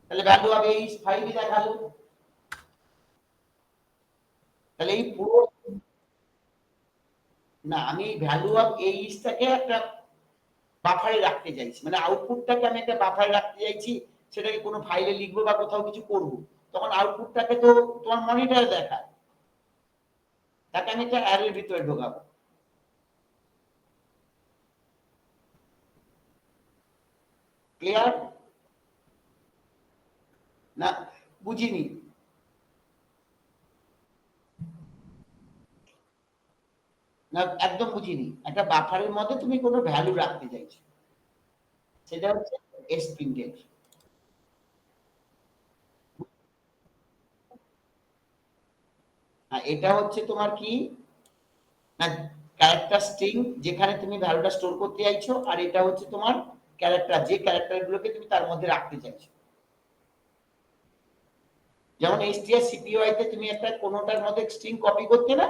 তাহলে ভ্যালু অফ এ ইজ 5 দেখালো, তাহলে এই পুরো, না আমি ভ্যালু অফ এ ইজটাকে একটা বাফারে রাখতে চাইছি, মানে আউটপুটটাকে আমি একটা বাফারে রাখতে চাইছি, সেটাকে কোনো ফাইলে লিখবো বা কোথাও কিছু করব, তখন আউটপুটটাকে তো তোমার মনিটরে দেখায়, তাকে আমি একটা অ্যারের ভিতরে ঢোকাবো। ক্লিয়ার না? বুঝিনি? না একদম বুঝিনি। একটা বাফারের মধ্যে তুমি কোনো ভ্যালু রাখতে চাইছো, সেটা হচ্ছে এস প্রিন্টএফ। এটা হচ্ছে তোমার কি না, ক্যারেক্টার স্ট্রিং যেখানে তুমি ভ্যালুটা স্টোর করতে চাইছো, আর এটা হচ্ছে তোমার ক্যারেক্টার, যে ক্যারেক্টারগুলোকে তুমি তার মধ্যে রাখতে চাইছো। যেমন strcpy তে তুমি একটা কোনোটার মধ্যে স্ট্রিং কপি করতে না,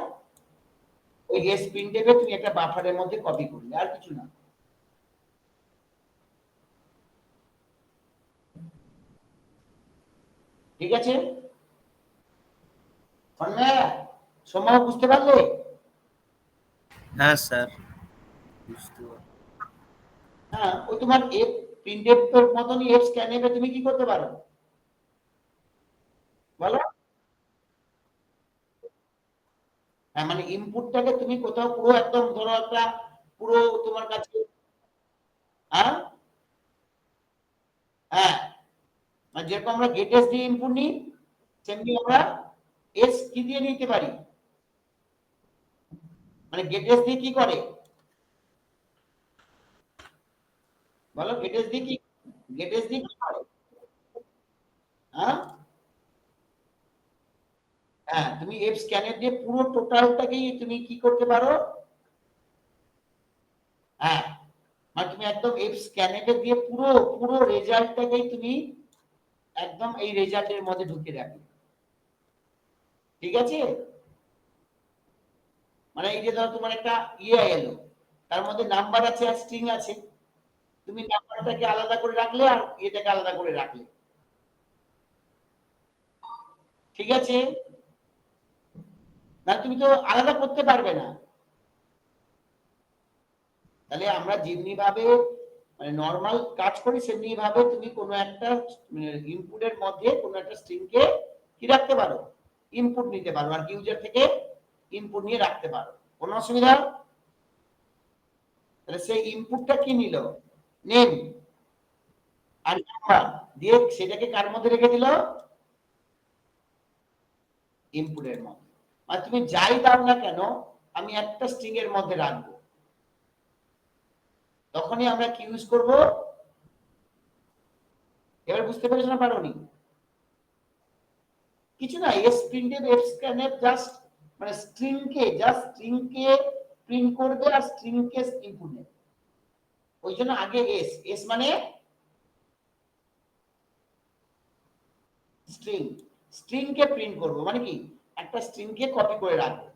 ওই এস প্রিন্টএফ এ তুমি একটা বাফারের মধ্যে কপি করলে, আর কিছু না। ঠিক আছে সন্ধ্যা, সোমা বুঝতে পারলে? হ্যাঁ স্যার, বুঝতে পারছি। হ্যাঁ, ওই তোমার এফ প্রিন্টএফ এর মতনই এফ স্ক্যানএফ এ তুমি কি করতে পারো বলো? হ্যাঁ, মানে ইনপুটটাকে তুমি কোথাও পুরো একদম ধরো একটা পুরো তোমার কাছে, হ্যাঁ হ্যাঁ, মানে যেরকম আমরা গেট এস দিয়ে ইনপুট নিই, সেমনি আমরা এস কি দিয়ে নিতে পারি, মানে গেট এস দিয়ে কি করে বলো? গেট এস দিয়ে কি, গেট এস দিয়ে কি করে? হ্যাঁ হ্যাঁ, তুমি এফ স্ক্যানার দিয়ে পুরো টোটালটাকেই তুমি কি করতে পারো? হ্যাঁ, মানে তুমি একদম এফ স্ক্যানার দিয়ে পুরো পুরো রেজাল্টটাকেই তুমি একদম এই রেজাল্টের মধ্যে ঢুকিয়ে রাখবে। ঠিক আছে? মানে এই যে ধরো তোমার একটা এলো, তার মধ্যে নাম্বার আছে আর স্ট্রিং আছে, তুমি নাম্বারটাকে আলাদা করে রাখলে আর এটাকে আলাদা করে রাখলে, ঠিক আছে? না তুমি তো আলাদা করতে পারবে না। তাহলে আমরা যেমনি ভাবে মানে নরমাল কাজ করি সেমনি ভাবে তুমি কোনো একটা ইনপুটের মধ্যে কোনো একটা স্ট্রিংকে কি রাখতে পারো, ইনপুট নিতে পারো, আর ইউজার থেকে ইনপুট নিয়ে রাখতে পারো, কোনো অসুবিধা? তাহলে সেই ইনপুটটা কি নিল, নেম আর নাম্বার দিয়ে সেটাকে কার মধ্যে রেখে দিল, ইনপুটের মধ্যে। আর তুমি যাই দাও না কেন আমি একটা স্ট্রিং এর মধ্যে রাখবো, তখনই আমরা কি ইউজ করব, এবার বুঝতে পেরেছ না পারোনি? কিছু না, S printf F scanf just মানে স্ট্রিং কে প্রিন্ট করবে আর স্ট্রিং কে ইনপুট নেবে, ওই জন্য আগে এস মানে স্ট্রিং, স্ট্রিং কে প্রিন্ট করব মানে কি একটা স্ট্রিং কে কপি করে রাখবো।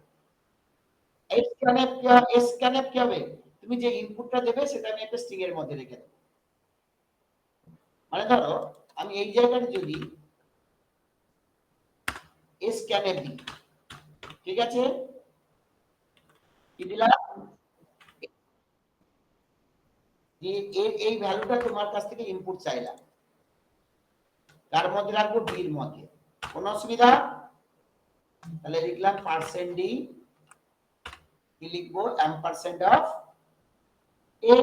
স্ক্যানএফ কি হবে, তুমি যে ইনপুটটা দেবে সেটা আমি একটা স্ট্রিং এর মধ্যে রেখে দেবো। মানে ধরো আমি এই জায়গায় যদি স্ক্যানএফ দিই, ঠিক আছে, কি দিলাম, যে এর এই ভ্যালুটা তোমার কাছ থেকে ইনপুট চাইলাম, তার মধ্যে রাখবো ডির মধ্যে, কোনো অসুবিধা? তাহলে লিখলাম %d, কি লিখবো, ampersand of a,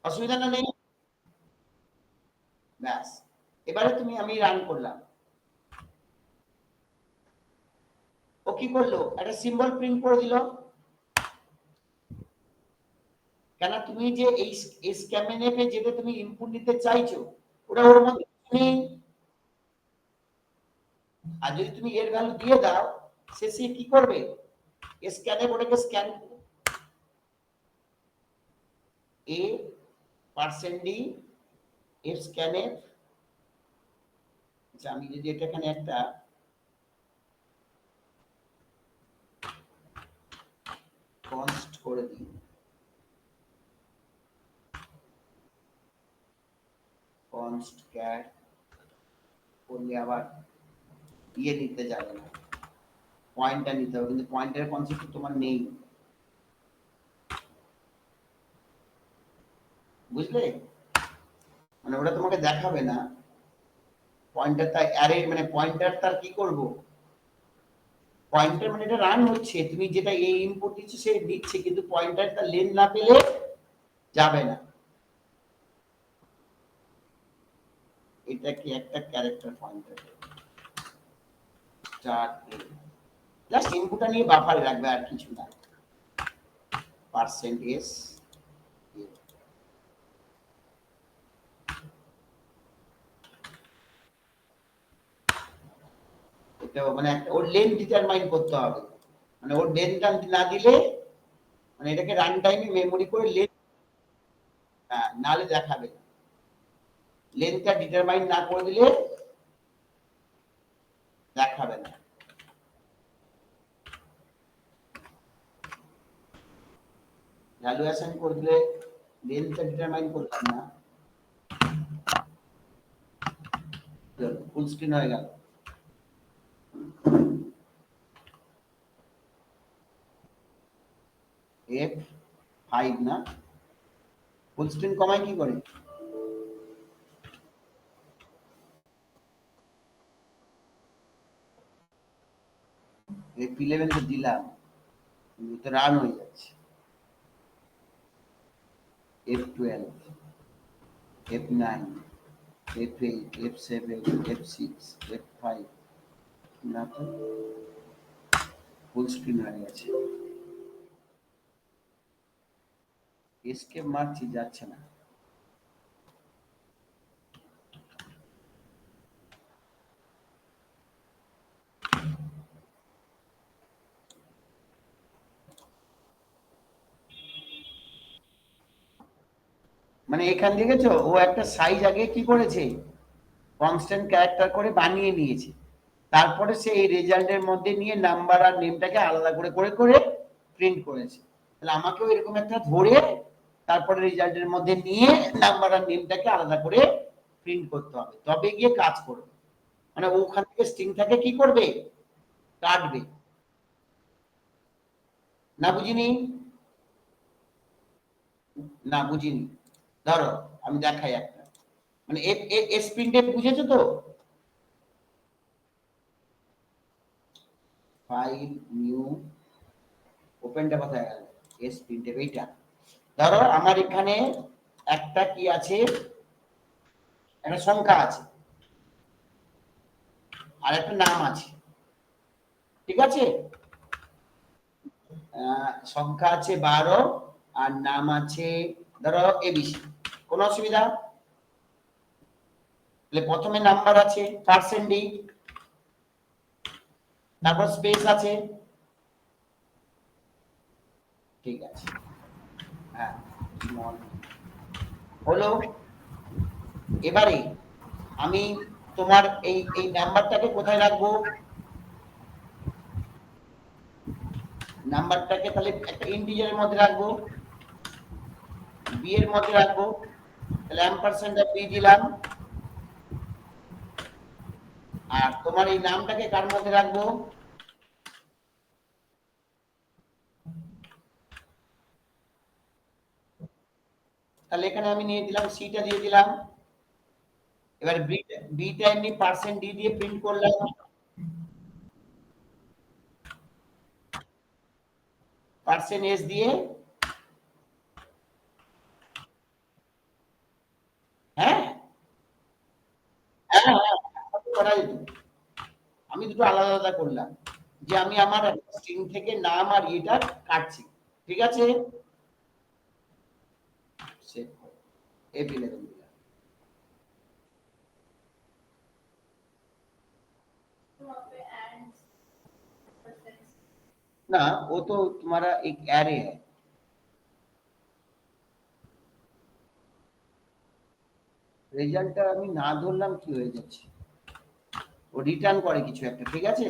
অসুবিধা না নেই? ব্যাস, এবারে তুমি আমি রান করলাম, ও কি করলো, একটা সিম্বল প্রিন্ট করে দিল, কেন তুমি যে এই স্ক্যানএফে যেটা তুমি ইনপুট নিতে চাইছো ওটা ওর মধ্যে নেই, আর যদি তুমি এর ভ্যালু দিয়ে দাও সে কি করবে, স্ক্যানএফ ওটাকে scan a %d f scanf, আচ্ছা আমি যদি এটা এখানে একটা কনস্ট করে দিই, কনস্ট ক্যাট করলে আবার নিতে যাবে না, পয়েন্টার নিতে হবে, কিন্তু পয়েন্টারের কনসেপ্ট তোমার নেই, বুঝলে? মানে ওটা তোমাকে দেখাবে না পয়েন্টার, তাই অ্যারে মানে পয়েন্টার তার কি করব, পয়েন্টার মানে এটা রান হচ্ছে, তুমি যেটা এই ইনপুট দিচ্ছ সে দিচ্ছে, কিন্তু পয়েন্টার তার লেন না পেলে যাবে না, এটা কি একটা ক্যারেক্টার পয়েন্টার, স্টার্ট জাস্ট ইনপুটটা নিয়ে বাফারে রাখবে আর কিছু না, %s, এটা মানে একটা ওর লেন্থ ডিটারমাইন করতে হবে, মানে ওর লেন্থটা না দিলে মানে এটাকে রান টাইমে মেমরি করে লেন্থ, নালে দেখাবে, লেন্থটা ডিটারমাইন না করে দিলে দেখাবে না। ভ্যালু অ্যাসাইন করে দিলে লেন্থটা ডিটারমাইন করলাম না, ফুল স্ক্রিন হয়ে গেল, F5 না, ফুল স্ক্রিন কমায় কি করে, F11 তো দিলাম তো রান হয়ে যাচ্ছে, F12, F9, F8, F7, F6, F5, না তো ফুল স্ক্রিন হয়ে গেছে, এসকেপ মারছি যাচ্ছে না, মানে এখান দেখেছো ও একটা সাইজ আগে কি করেছে, কনস্ট্যান্ট ক্যারেক্টার করে বানিয়ে নিয়েছে, তারপরে সে এই রেজাল্টের মধ্যে নিয়ে নাম্বার আর নেমটাকে আলাদা করে করে করে প্রিন্ট করেছে। তাহলে আমাকেও এরকম একটা ধরে তারপরে রেজাল্টের মধ্যে নিয়ে নাম্বার আর নেমটাকে আলাদা করে প্রিন্ট করতে হবে, তবে গিয়ে কাজ করবে। মানে ওখান থেকে স্ট্রিংটাকে কি করবে, কাটবে। না বুঝিনি? না বুঝিনি। ধরো আমি দেখাই একটা, মানে এস প্রিন্টে বুঝেছো তো? ফাইল নিউ ওপেনটা কোথায় গেল? এস প্রিন্টে এইটা। ধরো আমার এখানে একটা কি আছে, একটা সংখ্যা আছে আর একটা নাম আছে, ঠিক আছে? সংখ্যা আছে 12 আর নাম আছে ধরো এবিসি, কোনো অসুবিধা? তাহলে প্রথমে নাম্বার আছে %d, তারপর স্পেস আছে, ঠিক আছে, হ্যাঁ হলো। এবারে আমি তোমার এই এই নাম্বারটাকে কোথায় রাখবো? নাম্বারটাকে তাহলে একটা ইন্টিজারের মধ্যে রাখবো, বি এর মধ্যে রাখবো, তাহলে অ্যাম্পারস্যান্ড বি দিলাম। আর তোমার এই নামটাকে কার মধ্যে রাখবো? তাহলে এখানে আমি নিয়ে দিলাম সিটা দিয়ে দিলাম। এবার বিটা এমনি %d দিয়ে প্রিন্ট করলাম, %s দিয়ে, হ্যাঁ হ্যাঁ হ্যাঁ, করা যেত। আমি দুটো আলাদা আলাদা করলাম, যে আমি আমার স্ট্রিং থেকে নাম আর এটা কাটছি, ঠিক আছে? F11 দিলাম। ना वो तो तुम्हारा एक एरे है, রেজাল্টটা আমি না ধরলাম কি হয়ে যাচ্ছে, ও রিটার্ন করে কিছু একটা, ঠিক আছে?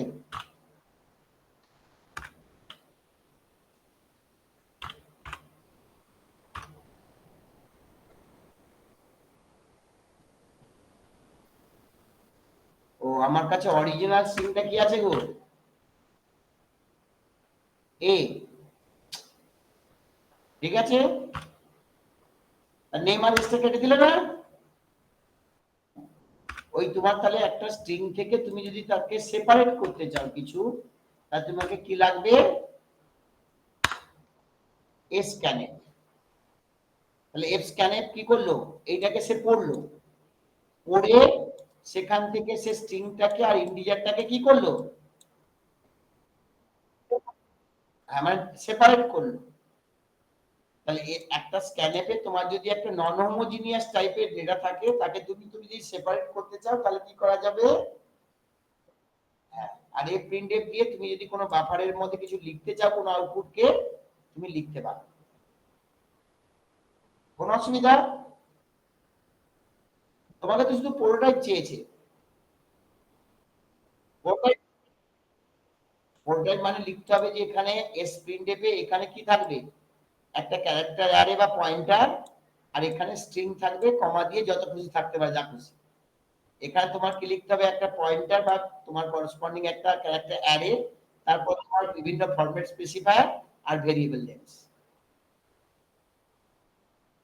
ও আমার কাছে অরিজিনাল স্ট্রিংটা কি আছে গো? এ, ঠিক আছে? আর নেম আর এসটা কেটে দিলে না? ওই তোমার তাহলে একটা স্ট্রিং থেকে তুমি যদি তাকে সেপারেট করতে চাও কিছু, তাহলে তোমাকে কি লাগবে? S scanf. তাহলে এফ স্ক্যানএফ কি করলো? এইটাকে সে পড়লো, পড়ে সেখান থেকে সে স্ট্রিংটাকে আর ইন্টিজারটাকে কি করলো? মানে সেপারেট করলো। তাহলে একটা স্ক্যানএফে তোমার যদি একটা নন হোমোজিনিয়াস টাইপের ডেটা থাকে, তাকে তুমি তুমি যদি সেপারেট করতে চাও তাহলে কি করা যাবে? হ্যাঁ, আর এই প্রিন্টএফ দিয়ে তুমি যদি কোনো বাফারের মধ্যে কিছু লিখতে চাও, কোনো আউটপুটকে তুমি লিখতে পারো, কোনো অসুবিধা? তোমাকে তো শুধু পুরোটাই চেয়েছে, পুরোটাই মানে লিখতে হবে যে এখানে এস প্রিন্টএফে এখানে কি থাকবে? একটা ক্যারেক্টার অ্যারে বা পয়েন্টার, আর এখানে স্ট্রিং থাকবে, কমা দিয়ে যত খুশি থাকতে পারে, যা খুশি। এখানে তোমার কি লিখতে হবে? একটা পয়েন্টার বা তোমার করসপন্ডিং একটা ক্যারেক্টার অ্যারে, তারপর তোমার বিভিন্ন ফরম্যাট স্পেসিফায়ার আর ভেরিয়েবল নেমস।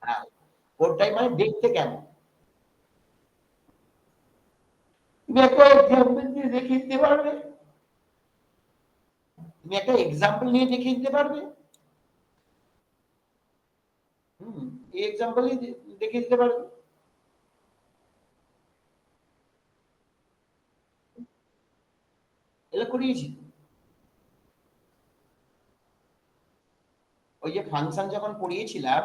হ্যাঁ, কোডটাই মানে দেখতে কেমন? তুমি একটা এক্সাম্পল দিয়ে দেখিয়ে দিতে পারবে? তুমি একটা এক্সাম্পল নিয়ে দেখিয়ে দিতে পারবে? এই এক্সাম্পলই দেখিয়ে দিতে পারবে। এটা করিয়েছি। ওই যে ফাংশন যখন পড়িয়েছিলাম,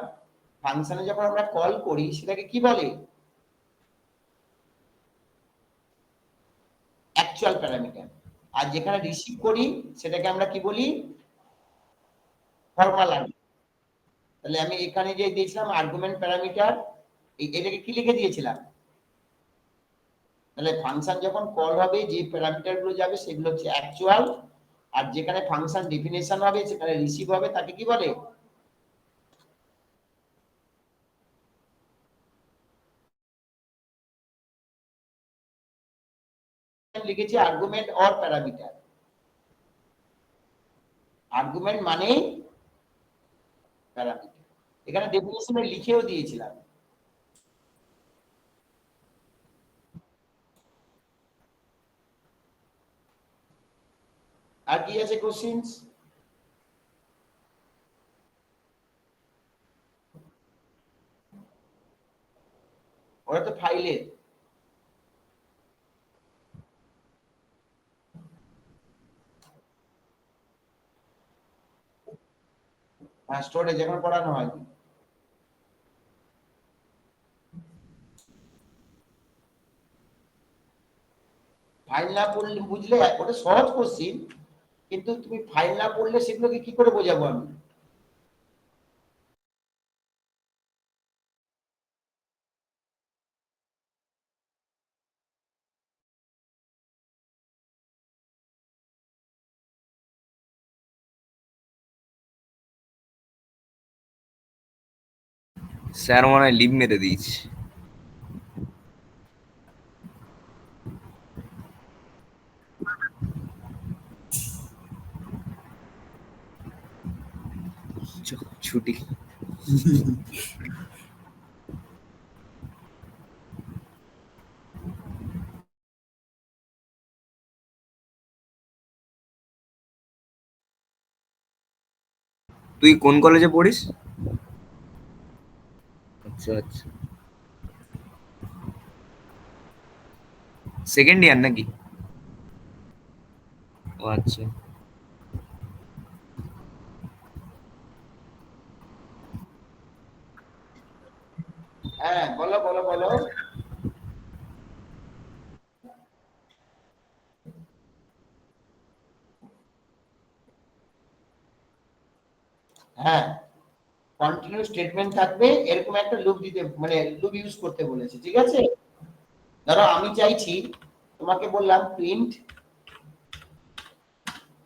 ফাংশনে যখন আমরা কল করি সেটাকে কি বলে? Actual parameter. আর যেখানে রিসিভ করি সেটাকে আমরা কি বলি? Formal argument. তাহলে আমি এখানে যে দিয়েছিলাম আর্গুমেন্ট প্যারামিটার, এটাকে কি লিখে দিয়েছিলাম? তাহলে ফাংশন যখন কল হবে যে প্যারামিটার গুলো যাবে সেগুলো হচ্ছে অ্যাকচুয়াল, আর যেখানে ফাংশন ডেফিনেশন হবে সেখানে রিসিভ হবে তাকে কি বলে? লিখেছি আর্গুমেন্ট অর প্যারামিটার। আর্গুমেন্ট মানে প্যারামিটার, এখানে ডেফিনেশনে লিখেও দিয়েছিলাম। আর কি আছে কোশ্চেন্স? ওরা তো ফাইলের। হ্যাঁ, স্টোরেজ এখন পড়ানো হয়নি। ফাইল না পড়লে বুঝলে ওটা সহজ কোশ্চিন, কিন্তু তুমি ফাইল না পড়লে সেগুলোকে কি করে বোঝাবো আমি? স্যার মনে হয় লিভ মেরে দিয়েছে। ছুটি। তুই কোন কলেজে পড়িস? আচ্ছা আচ্ছা, সেকেন্ড ইয়ার নাকি? ও আচ্ছা। হ্যাঁ, বলো বলো বলো। হ্যাঁ, কন্টিনিউ স্টেটমেন্ট থাকবে, এরকম একটা লুপ দিতে, মানে লুপ ইউজ করতে বলেছে, ঠিক আছে? ধরো আমি চাইছি, তোমাকে বললাম print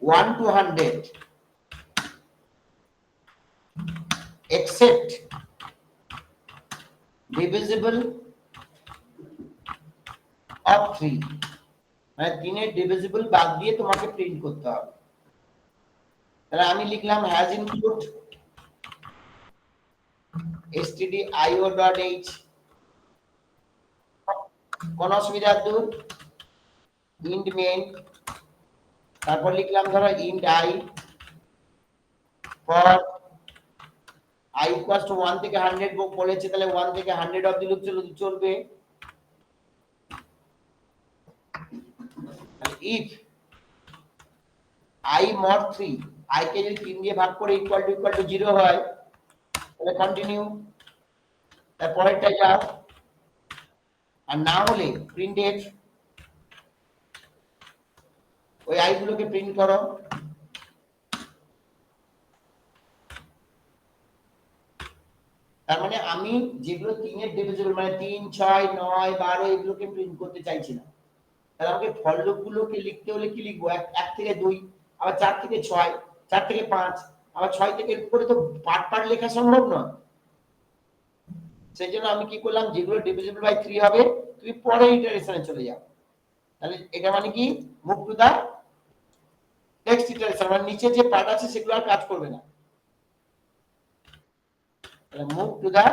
1 to 100 except divisible of 3, মানে 3 এর ডিভিজিবল বাদ দিয়ে তোমাকে প্রিন্ট করতে হবে। তাহলে আমি লিখলাম হ্যাজ ইনক্লুড stdio.h, কোন অসুবিধা আব্দুল? ইন্ট মেইন, তারপর লিখলাম ধরো int i for i equals to 1 থেকে 100 বলেছে, তাহলে 1 থেকে 100 অবধি লুপ চলবে। if i mod 3, i কে যদি 3 দিয়ে ভাগ করে ইকুয়াল টু 0 হয়, তাহলে কন্টিনিউ। তারপরেরটা যাও, আর না হলে প্রিন্ট এফ, ওই i গুলোকে প্রিন্ট করো। তার মানে আমি যেগুলো 3 এর ডিভিজিবল, মানে 3, 6, 9, 12 এগুলোকে প্রিন্ট করতে চাইছি না, তাহলে আমাকে ফর লুপ গুলোকে লিখতে হলে কি লিখবো? 1 থেকে 2, আবার 4 থেকে 6, 4 থেকে 5, আবার 6 থেকে উপরে তো পার্ট পার্ট লেখা সম্ভব নয়। সেই জন্য আমি কি করলাম, যেগুলো ডিভিজিবল বাই 3 হবে তুমি পরে ইটারেশনে চলে যাও। তাহলে এটা মানে কি, move to the next iteration, মানে নিচে যে পার্ট আছে সেগুলো আর কাজ করবে না। তাহলে move to the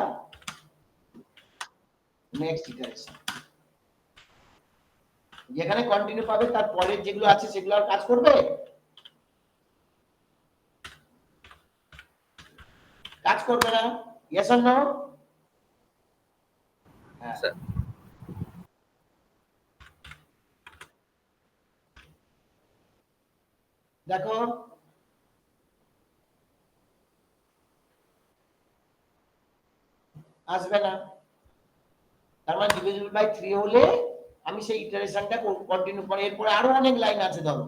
next iteration, যেখানে কন্টিনিউ পাবে তার পরের যেগুলো আছে সেগুলো আর কাজ করবে? কাজ করবে না। Yes or no? হ্যাঁ, স্যার দেখো আসবে না, তার মানে ডিভিজিবল বাই 3 হলে আমি সেই ইটারেশনটা কন্টিনিউ করে, এরপরে আরো অনেক লাইন আছে ধরো,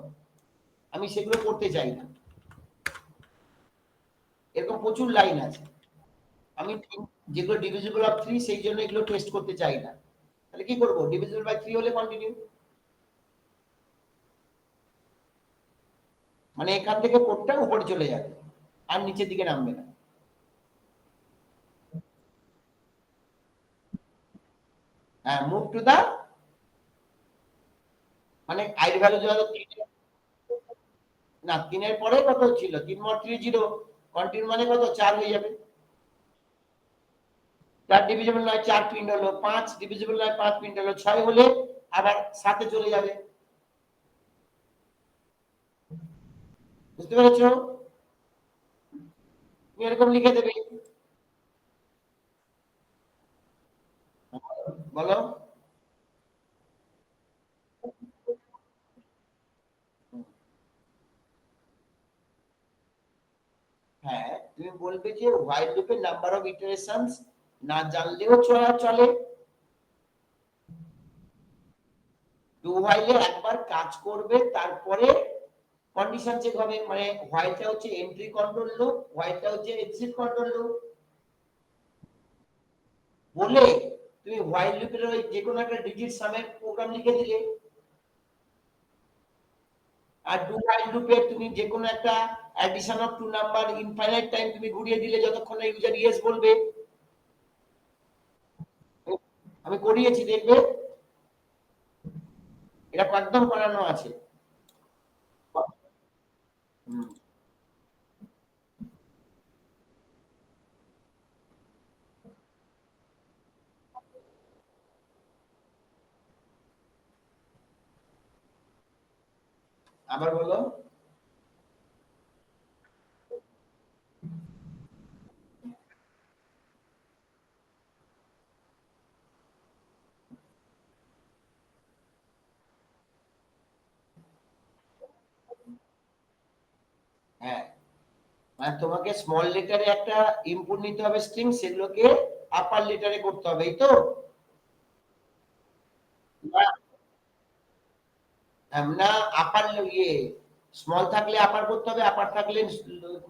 আমি সেগুলো করতে চাই না। এরকম প্রচুর লাইন আছে, আমি যেগুলো ডিভিজিবল অফ 3 সেই জন্য এগুলো টেস্ট করতে চাই না। তাহলে কি করব, ডিভিজিবল বাই 3 হলে কন্টিনিউ, মানে এখান থেকে কোডটা উপরে চলে যাবে আর নিচের দিকে নামবে না। হ্যাঁ, মুভ টু দা, মানে আইড ভ্যালু যত না 3 এর পরে কত ছিল, 3 mod 3 0, কন্টিনিউ মানে কত 4 হয়ে যাবে। 4 ডিভিজিবল নয় 4 প্রিন্ট হলো, 5 ডিভিজিবল নয় 5 প্রিন্ট হলো, 6 হলে আবার 7 এ চলে যাবে। বুঝতে পেরেছো? তুমি এরকম লিখে দেবে। বলো। হ্যাঁ, তুমি বলবে যে হোয়াইল লুপের নাম্বার অফ ইটারেশনস না জানলেও চলে। ডু হোয়াইলে একবার কাজ করবে, তারপরে কন্ডিশন চেক হবে, মানে হোয়াইলটা হচ্ছে এন্ট্রি কন্ট্রোল লুপ, হোয়াইলটা হচ্ছে এক্সিট কন্ট্রোল লুপ। বলে তুমি হোয়াইল লুপের ওই যে কোনো একটা ডিজিট সামের প্রোগ্রাম লিখে দিলে, আর ডু হোয়াইল লুপে তুমি যে কোনো একটা addition of two number infinite time তুমি ঘুরিয়ে দিলে যতক্ষণ না ইউজার ইয়েস বলবে। আমি করিয়েছি, দেখবে এটা একদম করানো আছে। হুম। আবার বলো। হ্যাঁ, মানে তোমাকে স্মল লেটারে একটা ইনপুট নিতে হবে স্ট্রিং, সেগুলোকে আপার লেটারে করতে হবে, এই তো। না, না, আপার ইয়ে স্মল থাকলে আপার করতে হবে, আপার থাকলে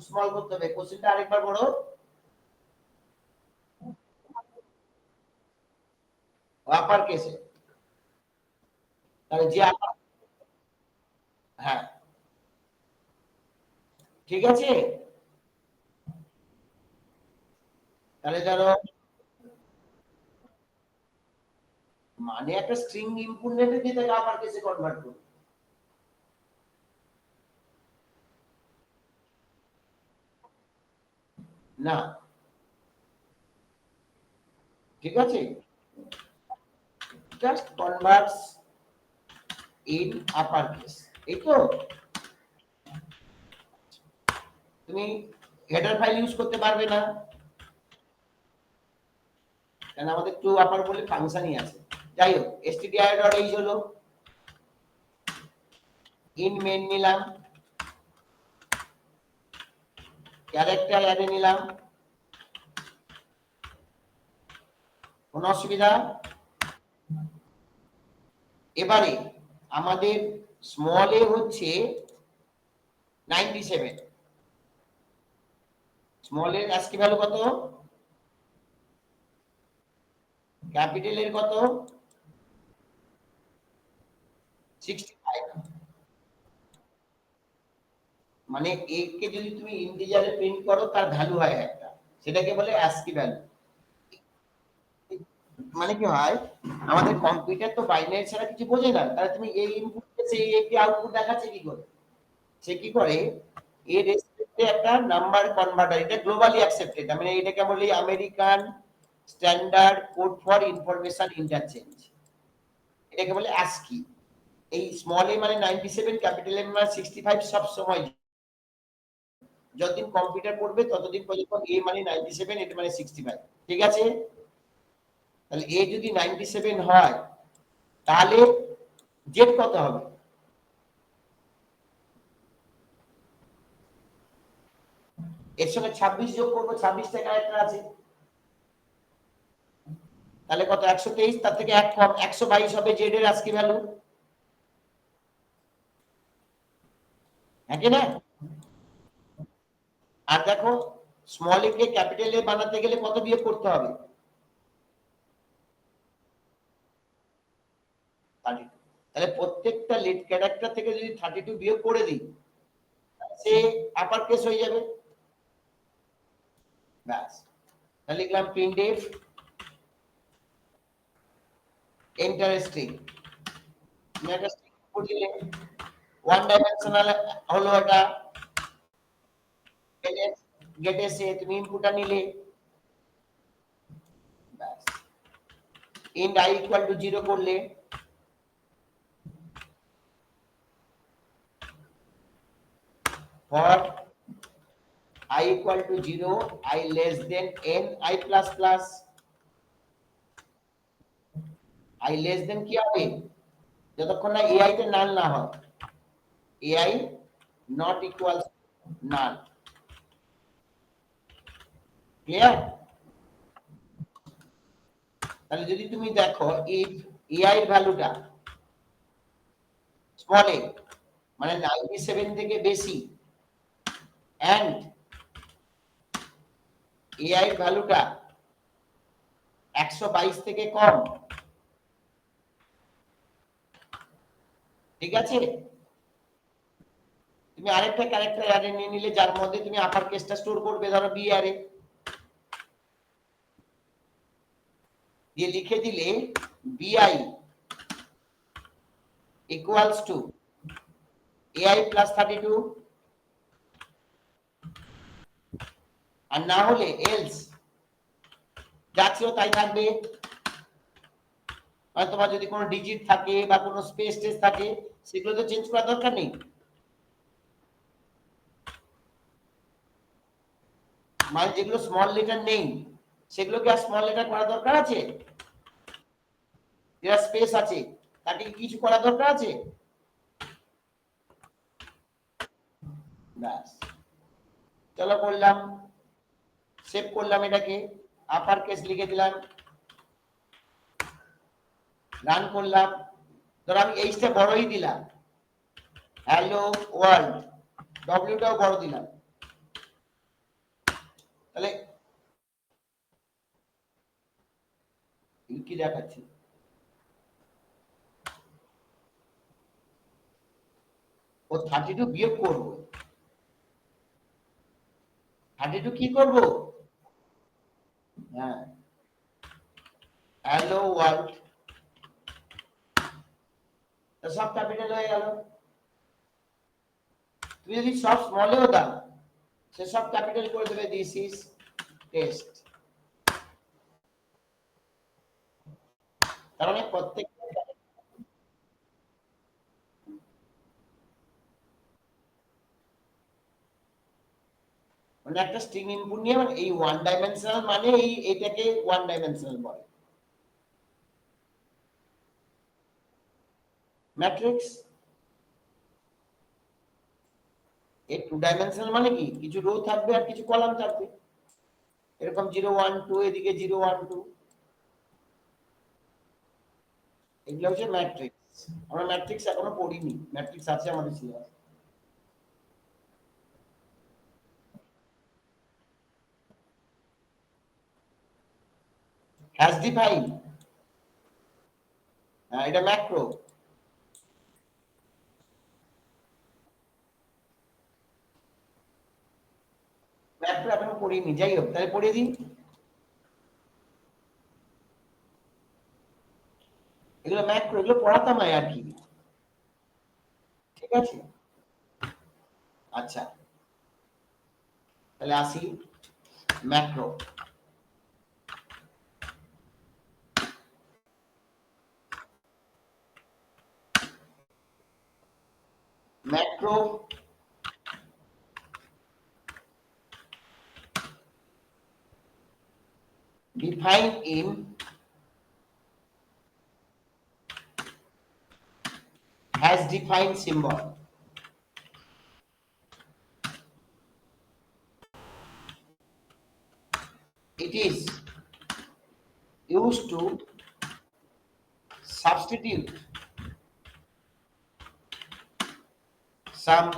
স্মল করতে হবে। কোশ্চেনটা আরেকবার বলো। আপার কেসে, তাহলে যে আপার, হ্যাঁ ঠিক আছে। তাহলে ধরো, মানে একটা স্ট্রিং ইনপুট নেবে দিয়ে তাকে আপার কেসে কনভার্ট করবে। না, ঠিক আছে, just converts in upper case, এই তো। তুমি হেডার ফাইল ইউজ করতে পারবে না, কারণ আমাদের টু আপার বলে ফাংশনই আছে। যাই হোক, stdio.h হলো, ইন মেন নিলাম, ক্যারেক্টার অ্যারে নিলাম, কোনো অসুবিধা? এবারে আমাদের স্মল এ হচ্ছে 97, স্মল এর ASCII ভ্যালু কত, ক্যাপিটাল এর কত 65, মানে a কে যদি তুমি ইন্টিজারে প্রিন্ট করো তার ভ্যালু হয় একটা, সেটাকে বলে ASCII ভ্যালু। মানে কি হয়, আমাদের কম্পিউটার তো বাইনারি ছাড়া কিছু বোঝে না, তাহলে তুমি এই ইনপুট সেই এ কে আউটপুট দেখাচ্ছে কি করে, সে কি করে এর রেসপেক্টে একটা নাম্বার কনভার্টার, এটা গ্লোবালি অ্যাকসেপ্টেড, মানে এটাকে বলি American standard code for information interchange, এটাকে বলে ASCII। এই স্মল এ মানে 97, ক্যাপিটাল এম মানে 65 সব সময়, যতদিন কম্পিউটার পড়বে ততদিন পর্যন্ত এ মানে 97, এটা মানে 65, ঠিক আছে। তাহলে এ যদি 97 হয়, তাহলে জেড কত হবে, এর সঙ্গে 26 যোগ করবো, 26টা ক্যারেক্টার আছে, তাহলে কত 123, তার থেকে এক কম 122 হবে জেড এর ASCII ভ্যালু, হ্যাঁ কি না? আর দেখো, small A K capital A বানাতে গেলে কত বিয়োগ করতে হবে, তাহলে প্রত্যেকটা লিড ক্যারেক্টার থেকে যদি 32 বিয়োগ করে দিই সে আপার কেস হয়ে যাবে। ব্যাস, তাহলে লিখলাম প্রিন্টএফ ইন্টারেস্টিং, একটা স্ট্রিং ইনপুট দিলে ওয়ান ডাইমেনশনাল হলো এটা, গেটে সে তুমি ইনপুটটা নিলে, ব্যাস ইন্ট I ইকুয়াল টু 0 করলে for I equal to 0, I less than n I plus plus, I less than কি হবে যতক্ষণ না ai তে নাল না হয়, ai not equals null, clear? তাহলে যদি তুমি দেখো if ai এর ভ্যালুটা স্মল a মানে 97 থেকে বেশি and ai এর ভ্যালুটা 122 থেকে কম, ঠিক আছে, তুমি আরেকটা ক্যারেক্টার অ্যারে নিয়ে নিলে যার মধ্যে তুমি আপার কেসটা স্টোর করবে, ধরো বি অ্যারে দিয়ে লিখে দিলে bi equals to ai plus 32, আর না হলে এলস যা ছিল তাই থাকবে, মানে তোমার যদি কোনো ডিজিট থাকে বা কোনো স্পেস টেস থাকে সেগুলো তো চেঞ্জ করার দরকার নেই, মানে যেগুলো স্মল লেটার নেই সেগুলোকে আর স্মল লেটার করা দরকার আছে? যেটা স্পেস আছে তাকে কি কিছু করা দরকার আছে? ব্যাস, চলো করলাম, সেভ করলাম, এটাকে আপার কেস লিখে দিলাম, রান করলাম, ধর আমি এইচটা বড়ই দিলাম, হ্যালো ওয়ার্ল্ড, ডব্লিউটাও বড় দিলাম, তাহলে কি দেখাচ্ছি ও 32 বিয়োগ করবো, 32 কি করব, হ্যাঁ হ্যালো ওয়ার্ল্ড, সব ক্যাপিটাল হয়ে গেল, তুমি যদি সব স্মলেও দাও সে সব ক্যাপিটাল করে দেবে, দিস ইজ টেস্ট, তার মানে প্রত্যেক মানে একটা স্ট্রিং ইনপুট নিয়ে মানে এই ওয়ান ডাইমেনশনাল মানে এটাকে ওয়ান ডাইমেনশনাল বলে, ম্যাট্রিক্স এই টু ডাইমেনশনাল মানে কি কিছু রো থাকবে আর কিছু কলাম থাকবে, এরকম 0 1 2, এদিকে 0 1 2, এগুলো হচ্ছে ম্যাট্রিক্স। আমরা ম্যাট্রিক্স এখনো পড়িনি, ম্যাট্রিক্স আছে আমাদের সিলেবাস। হ্যাশ ডিফাইন, এটা ম্যাক্রো, ম্যাক্রো এখনো পড়িনি, যাই হোক তাহলে পড়িয়ে দিই, এগুলো ম্যাক্রো, এগুলো পড়াতাম আর কি, ঠিক আছে, আচ্ছা তাহলে আসি macro, macro defined in has defined symbol, it is used to substitute some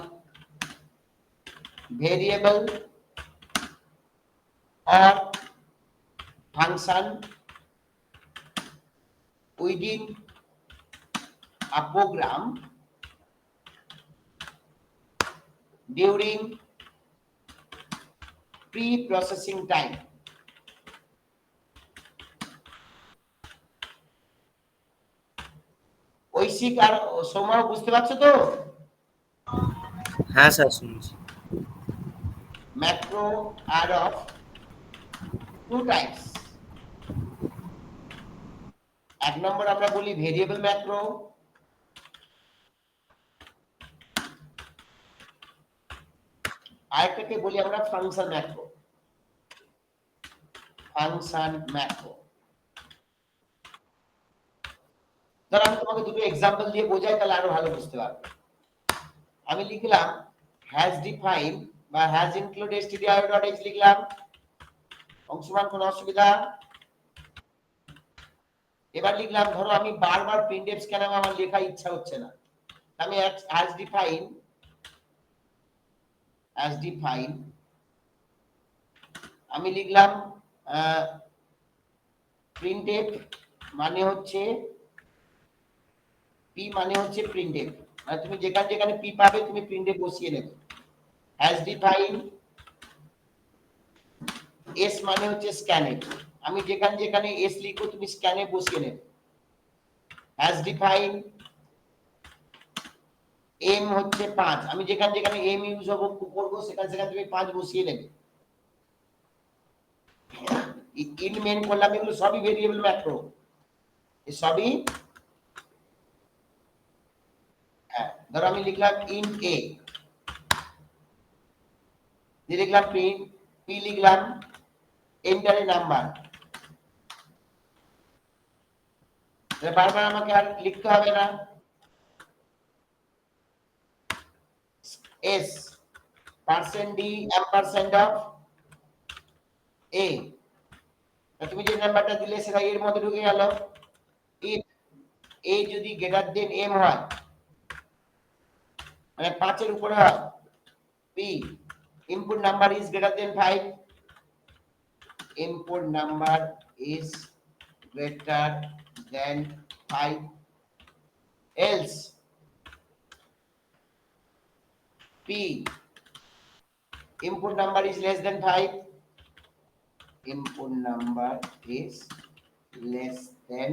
variable or function within a program during pre-processing time. ঐশিক আর সৌম্য বুঝতে পারছো তো? হ্যাঁ স্যার শুনছি। Macro are of two types. এক নম্বর আমরা বলি ভেরিয়েবল ম্যাক্রো, আরেকটাকে বলি আমরা ফাংশন ম্যাক্রো। ফাংশন ম্যাক্রো, ধর আমি তোমাকে দুটো এক্সাম্পল দিয়ে বোঝাই, তাহলে আরো ভালো বুঝতে পারবে। আমি লিখলাম হ্যাজ ডিফাইন বা হ্যাজ ইনক্লুড stdio.h লিখলাম, অংশমান কোনো অসুবিধা? এবার লিখলাম, ধরো আমি বারবার প্রিন্টএফ স্ক্যানার আমার লেখা ইচ্ছা হচ্ছে না, আমি as define আমি লিখলাম প্রিন্টএফ মানে হচ্ছে p মানে হচ্ছে প্রিন্টএফ, মানে তুমি যেখানে যেখানে p পাবে তুমি প্রিন্টএফ বসিয়ে নেবে। as define s মানে হচ্ছে স্ক্যানএফ, আমি যেখানে যেখানে s লিখবো তুমি স্ক্যানএফ বসিয়ে নেবে। as define m হচ্ছে 5, আমি যেখানে যেখানে m ইউজ করবো সেখানে সেখানে তুমি 5 বসিয়ে নেবে। ইন মেন করলাম, এগুলো সবই ভেরিয়েবল ম্যাক্রো, এই সবই। হ্যাঁ, ধরো আমি লিখলাম ইন a, লিখলাম p লিখলাম, এন্টারে নাম্বার, বারবার আমাকে আর লিখতে হবে না। s %d ampersand of a, তুমি যে নাম্বারটা দিলে সেটা এর মধ্যে ঢুকে গেল। if a যদি গ্রেটার দেন m হয়, মানে 5 এর উপরে হয়, p input number is greater than 5, input number is greater than 5, else p input number is less than 5, input number is less than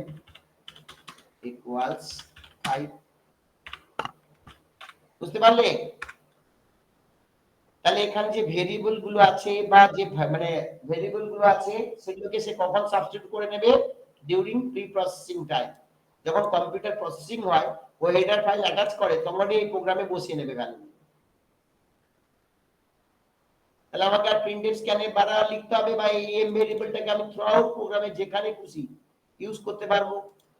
equals 5। বুঝতে পারলে? তাহলে এখানে যে ভেরিয়েবল গুলো আছে বা যে মানে ভেরিয়েবল গুলো আছে সেগুলোকে সে কখন সাবস্টিটিউট করে নেবে? ডিউরিং প্রি প্রসেসিং টাইম, যখন কম্পিউটার প্রসেসিং হয় ও হেডার ফাইল অ্যাটাচ করে তখনই এই প্রোগ্রামে বসিয়ে নেবে ভ্যালু। তাহলে আমাকে আর প্রিন্টএফ স্ক্যানে বারা লিখতে হবে বা এই এম ভেরিয়েবলটাকে আমি থ্রু আউট প্রোগ্রামে যেখানে খুশি ইউজ করতে পারবো,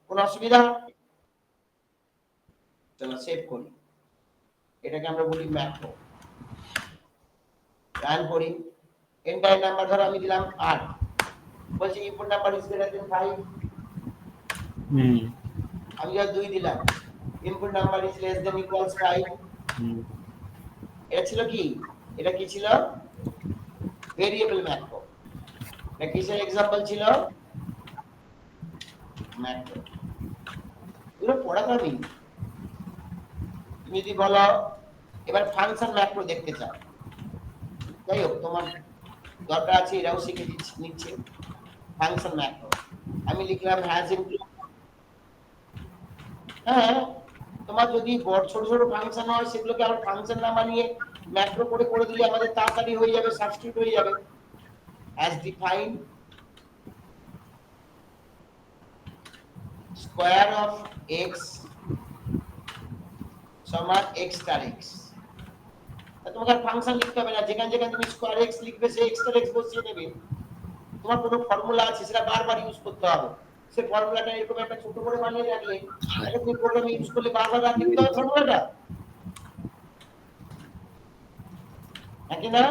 কোনো অসুবিধা? চলো সেভ করি, এটাকে আমরা বলি ম্যাক্রো। রান করি, এন্টার নাম্বার ধরো আমি দিলাম 8, বলছি input number is greater than 5, আমি যা 2 দিলাম, input number is less than equals 5। এটা ছিল কি? এটা কি ছিল? Variable macro. এটা কিসের एग्जांपल ছিল? ম্যাক্রো। এগুলো পড়াতে হবে। তুমি যদি বলো এবার ফাংশন ম্যাক্রো দেখতে চাও, যাই হোক তোমার দরকার আছে এরাও শিখে নিচ্ছে। ফাংশন ম্যাক্রো আমি লিখলাম হ্যাজ ইনক্লুড, হ্যাঁ তোমার যদি বড় ছোট ছোট ফাংশন হয় সেগুলোকে আমরা ফাংশন না বানিয়ে ম্যাক্রো করে করে দিলে আমাদের তাড়াতাড়ি হয়ে যাবে, সাবস্টিটিউট হয়ে যাবে। as define square of x সমান x star x, তোমাকে ফাংশন লিখতে হবে না, যেখানে যেখানে তুমি স্কয়ার x লিখবে সেই x star x বসিয়ে নেবে। তোমার কোনো ফর্মুলা আছে সেটা বারবার ইউজ করতে হবে, সেই ফর্মুলাটা এরকম একটা ছোট করে বানিয়ে রাখলে এটা তুমি প্রোগ্রামে ইউজ করলে বারবার আর লিখতে হবে ফর্মুলাটা, নাকি না?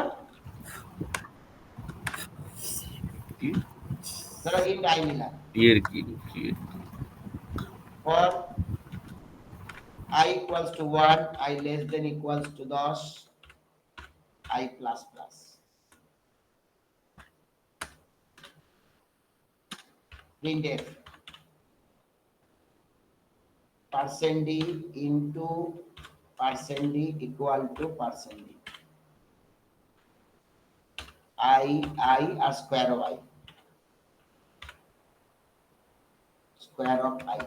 ধরো ইন্ট আই নিলাম, for I equals to 1, I less than equals to 10, I plus plus। printf percent d into percent d equal to percent d. I আর square of I. Square of I.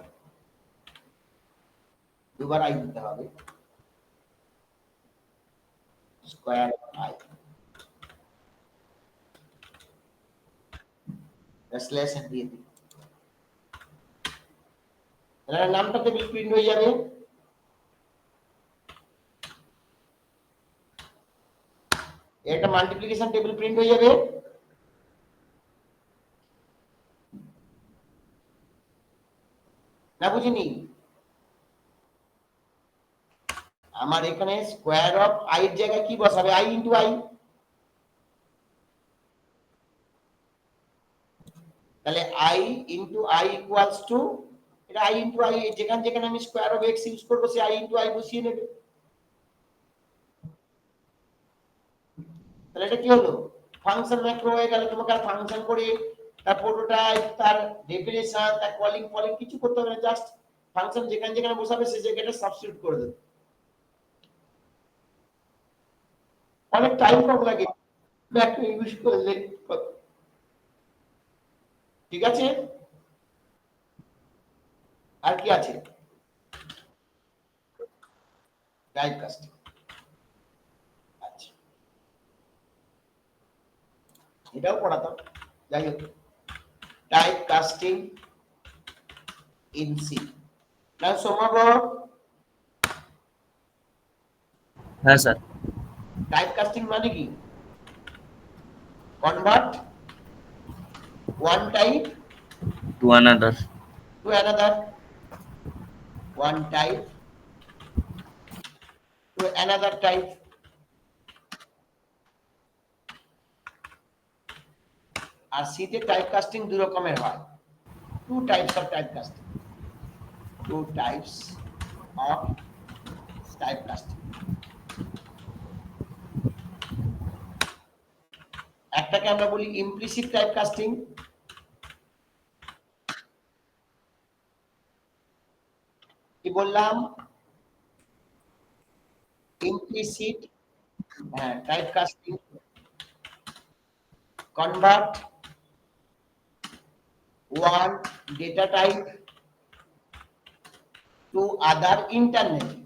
দুবার I দিতে হবে। Square of I. Slash দিয়ে দিই। তাহলে নামটা table print হয়ে যাবে। এটা মাল্টিপ্লিকেশন টেবিল প্রিন্ট হয়ে যাবে। না বুঝিনি? আমার এখানে স্কয়ার অফ i এর জায়গায় কি বসাবে? i into i। তাহলে i into i equals to, এটা i ইনটু i, যেখানে যেখানে আমি স্কয়ার অফ x ইউজ করব সে i ইনটু i বসিয়ে নেবে। তাহলে এটা কি হলো? ফাংশন ম্যাক্রো হয়ে গেল। তোমাকে আর ফাংশন করে তার প্রোটোটাইপ, তার ডেফিনেশন, তার কলিং কিছু করতে হবে না। জাস্ট ফাংশন যেখানে যেখানে বসাবে সেই জায়গাটা সাবস্টিটিউট করে দেবে। অনেক টাইম কম লাগে ম্যাক্রো ইউজ করলে। ঠিক আছে? আর কি আছে? Type casting. আচ্ছা, এটাও পড়াতাম। যাই হোক, টাইপ কাস্টিং ইন সি। না সমাব? হ্যাঁ স্যার। টাইপ কাস্টিং মানে কি? Convert one type to another. to another, one type to another type. আর সিতে টাইপ কাস্টিং দুই রকমের হয়। Two types of type casting. Two types of type casting. একটাকে আমরা বলি ইমপ্লিসিট টাইপ কাস্টিং। কি বললাম? Implicit type casting convert one data type to other internally.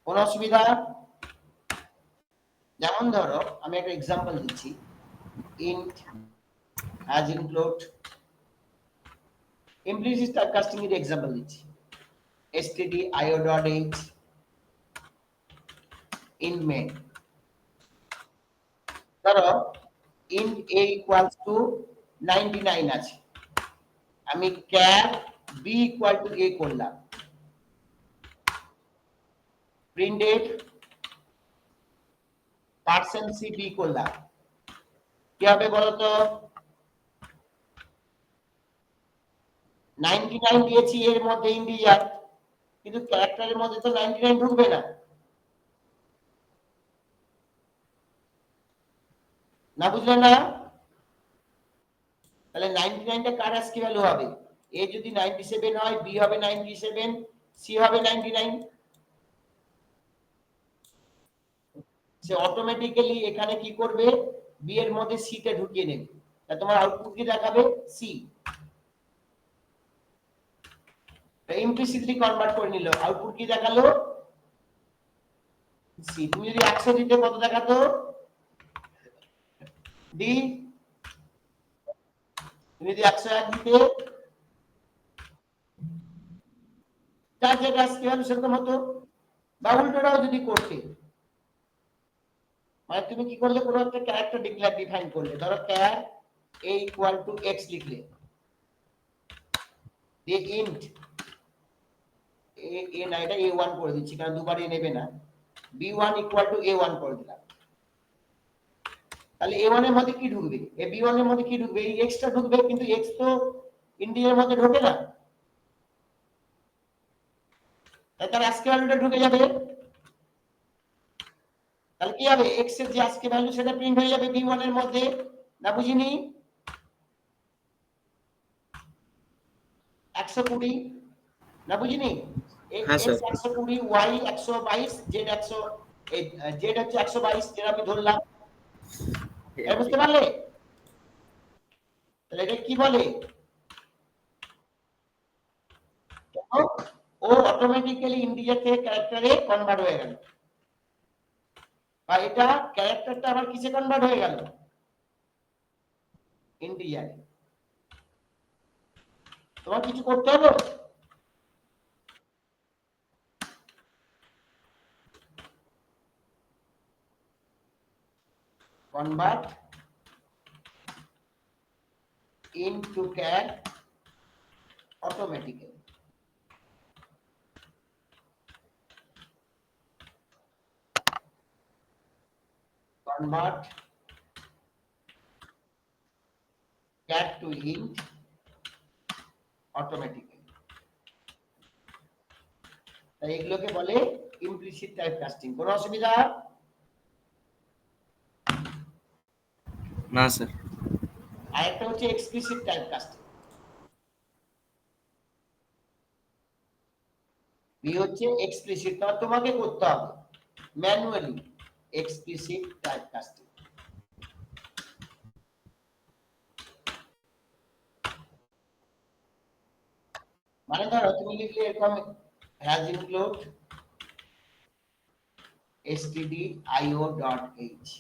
কোন অসুবিধা? যেমন ধরো আমি একটা এক্সাম্পল দিচ্ছি, int has include implicit typecasting এর এক্সাম্পল দিচ্ছি। stdio.h int main, ধরো int a equals to 99 আছে, আমি char b equal to a করলাম, printed % c b করলাম, কি হবে বলতো? 99 দিয়েছি এর মধ্যে ইন্টিজার, কিন্তু ক্যারেক্টারের মধ্যে তো 99 ঢুকবে না, না বুঝলেন না? তাহলে 99টা কার ASCII ভ্যালু হবে? a যদি 97 হয়, b হবে 97, c হবে 99। সে অটোমেটিক্যালি এখানে কি করবে? b এর মধ্যে c টা ঢুকিয়ে নেবে। তা তোমার আউটপুট কি দেখাবে? c। ইমপ্লিসিটলি কনভার্ট করে নিল, আউটপুট কি দেখালো? c। তুমি যদি 100 দিতে কত দেখাতো? d। তুমি যদি 101 দিতে যার যেটা ASCII ভ্যালু সেরকম হতো। বা উল্টোটাও যদি করতে, মানে তুমি কি করলে? কোনো একটা ক্যারেক্টার ডিফাইন করলে, ধরো char a equal to x লিখলে, দিয়ে int a না, এটা a1 করে দিচ্ছি কারণ দুবার a নেবে না, b1 equal to a1 করে দিলাম। তাহলে a1 এর মধ্যে কি ঢুকবে? এ b1 এর মধ্যে কি ঢুকবে? এই x টা ঢুকবে, কিন্তু x তো ইন্টিজারের মধ্যে ঢোকে না, তার ASCII ভ্যালুটা ঢুকে যাবে। তাহলে কি হবে? x এর যে ASCII ভ্যালু সেটা প্রিন্ট হয়ে যাবে b1 এর মধ্যে, না বুঝিনি? 120 না বুঝিনি হ্যাঁ, x sir. 120 Y 122 Z 100 Z হচ্ছে 122 যেটা আমি ধরলাম এর বুঝতে পারলে তাহলে এটা কি বলে ও অটোমেটিক্যালি ইন্টিজার থেকে ক্যারেক্টারে কনভার্ট হয়ে গেল বা এটা ক্যারেক্টারটা আবার কিসে কনভার্ট হয়ে গেল ইন্টিজার তোমার কিছু করতে হবে convert into char automatically convert char to int automatically তাই এগুলোকে বলে ইমপ্লিসিট টাইপ কাস্টিং কোনো অসুবিধা না স্যার। আরেকটা হচ্ছে এক্সপ্লিসিট টাইপ কাস্টিং বি হচ্ছে এক্সপ্লিসিট তোমাকে করতে হবে ম্যানুয়ালি এক্সপ্লিসিট টাইপ কাস্টিং মানে ধরো তুমি লিখলে এরকম has include stdio.h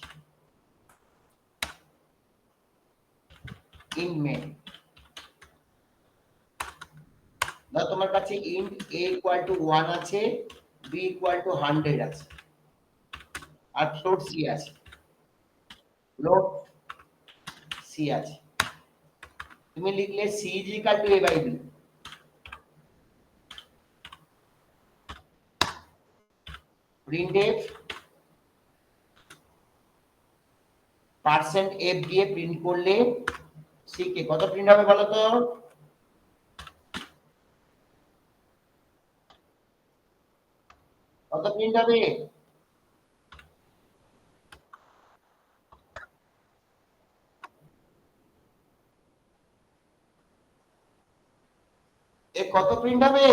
in main না তোমার কাছে int a equal to 1 আছে b equal to 100 আছে আর float c আছে float c আছে তুমি লিখলে c is equal to a by b printf %f দিয়ে প্রিন্ট করলে c কে কত প্রিন্ট হবে বলো তো কত প্রিন্ট হবে এ কত প্রিন্ট হবে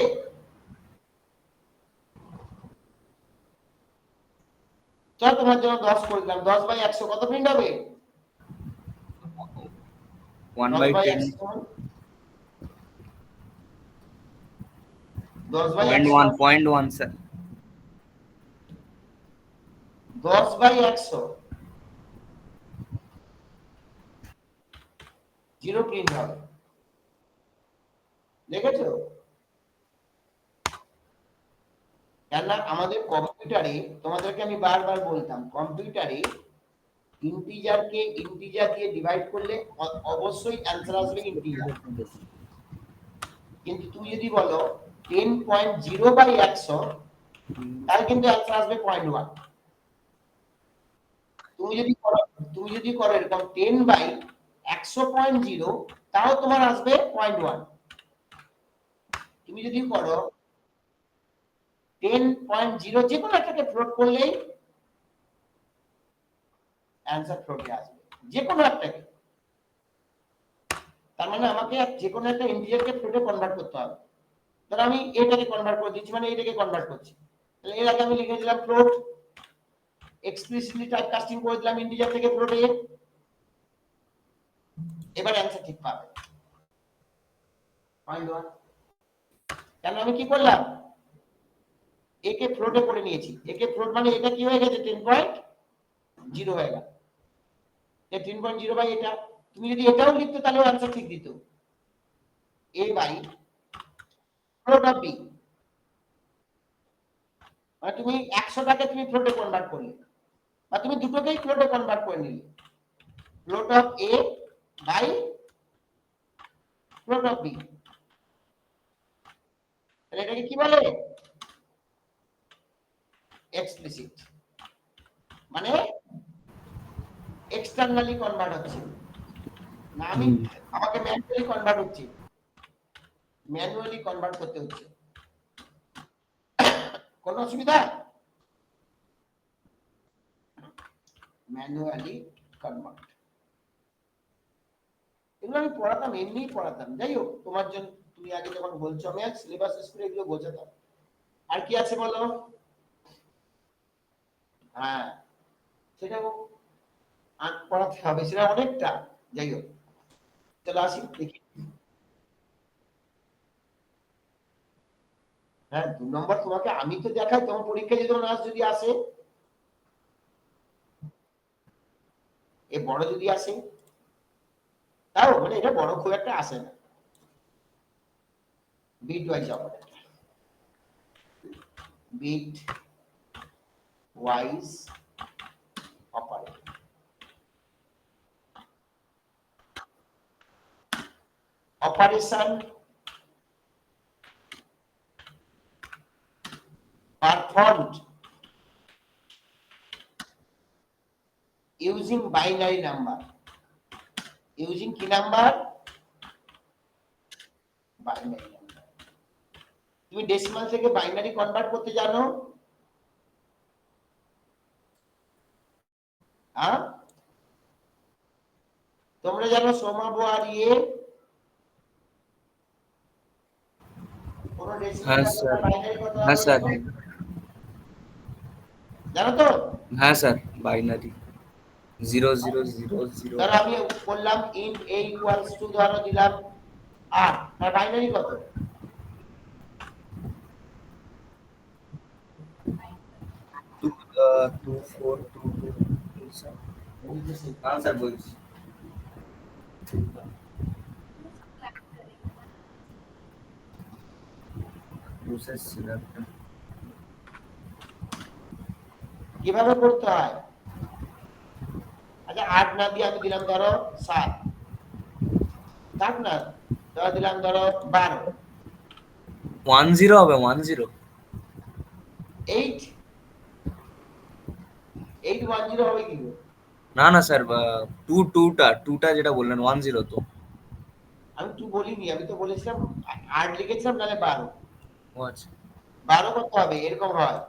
চল তোমার জন্য 10 করে দিলাম 10 বাই 100 কত প্রিন্ট হবে 1 10 by by 10 100 10 by 0.1 0.1 sir 10 by 100 zero print হবে দেখেছো কেন আমাদের কম্পিউটারে তোমাদেরকে আমি বারবার বলতাম কম্পিউটারে ইন্টিজারকে ইন্টিজার দিয়ে ডিভাইড করলে অবশ্যই অ্যানসার আসবে ইন্টিজার কিন্তু তুমি যদি বলো 10.0 বাই 100 তাহলে কিন্তু অ্যানসার আসবে 0.1 তুমি যদি করো এরকম 10 বাই 100.0 তাও তোমার আসবে 0.1 তুমি যদি করো 10.0 যে কোনো একটাকে ফ্লোট করলেই অ্যানসার ফ্লোটে আসবে যে কোনো একটাকে তার মানে আমাকে যে কোনো একটা ইন্টিজারকে ফ্লোটে কনভার্ট করতে হবে ধর আমি এটাকে কনভার্ট করে দিচ্ছি মানে এটাকে কনভার্ট করছি তাহলে এর আগে আমি লিখে দিলাম ফ্লোট এক্সপ্লিসিটলি টাইপ কাস্টিং করে দিলাম ইন্টিজার থেকে ফ্লোটে এবার অ্যানসার ঠিক পাবে 0.1 কেন আমি কি করলাম একে ফ্লোটে করে নিয়েছি একে ফ্লোট মানে এটা কি হয়ে গেছে 10.0 হয়ে গেল 10.0 বাই এটা তুমি যদি এটাও লিখতে তাহলে অ্যানসার ঠিক দিত a by float of b মানে তুমি 100 টাকে তুমি ফ্লোটে কনভার্ট করলে বা তুমি দুটোকেই ফ্লোটে কনভার্ট করে নিলে float of a by float of b তাহলে এটাকে কি বলে এক্সপ্লিসিট মানে এক্সটারনালি কনভার্ট হচ্ছে না আমি আমাকে ম্যানুয়ালি কনভার্ট হচ্ছে ম্যানুয়ালি কনভার্ট করতে হচ্ছে কোনো অসুবিধা ম্যানুয়ালি কনভার্ট এগুলো আমি পড়াতাম এমনিই পড়াতাম যাই হোক তোমার জন্য তুমি আগে যখন বলছো আমি আর সিলেবাস স্কুলে এগুলো বোঝাতাম। আর কি আছে বলো? হ্যাঁ, সেটাও পড়াতে হবে, সেটা অনেকটা। যাই হোক, চলো আসি দেখি। হ্যাঁ, 2 নম্বর তোমাকে আমি তো দেখাই, তোমার পরীক্ষা যদি নাচ যদি আসে, এ বড় যদি আসে, তাও মানে এটা বড় খুব একটা আসে না। Bitwise operator, bitwise operator. Operation performed using binary number, using কি নাম্বার? Binary number. তুমি ডেসিমাল থেকে বাইনারি কনভার্ট করতে জানো? হ্যাঁ, তোমরা জানো সোমাবো আর ইয়ে কোন ডেসিমাল হ্যাঁ স্যার, বাইনারি কত হ্যাঁ হবে স্যার, জানো তো? হ্যাঁ স্যার, বাইনারি 0000। ধরো আমি বললাম int a equals to ধরো দিলাম 8, তার বাইনারি কত? 2422 হ্যাঁ স্যার বলছি। প্রসেস ছিল একটা। কিভাবে করতে হয়? আচ্ছা 8 না দিয়ে আমি দিলাম ধরো 7, ঠিক না? ধরো দিলাম ধরো 12, 10 হবে 10। 8 810 হবে কি করে? না না স্যার, টুটা যেটা বললেন 10 তো। আমি তুই বলিনি, আমি তো বলেছিলাম 8 লিখেছিলাম, নাহলে 12। ও আচ্ছা। 12 কত হবে? এরকম হয়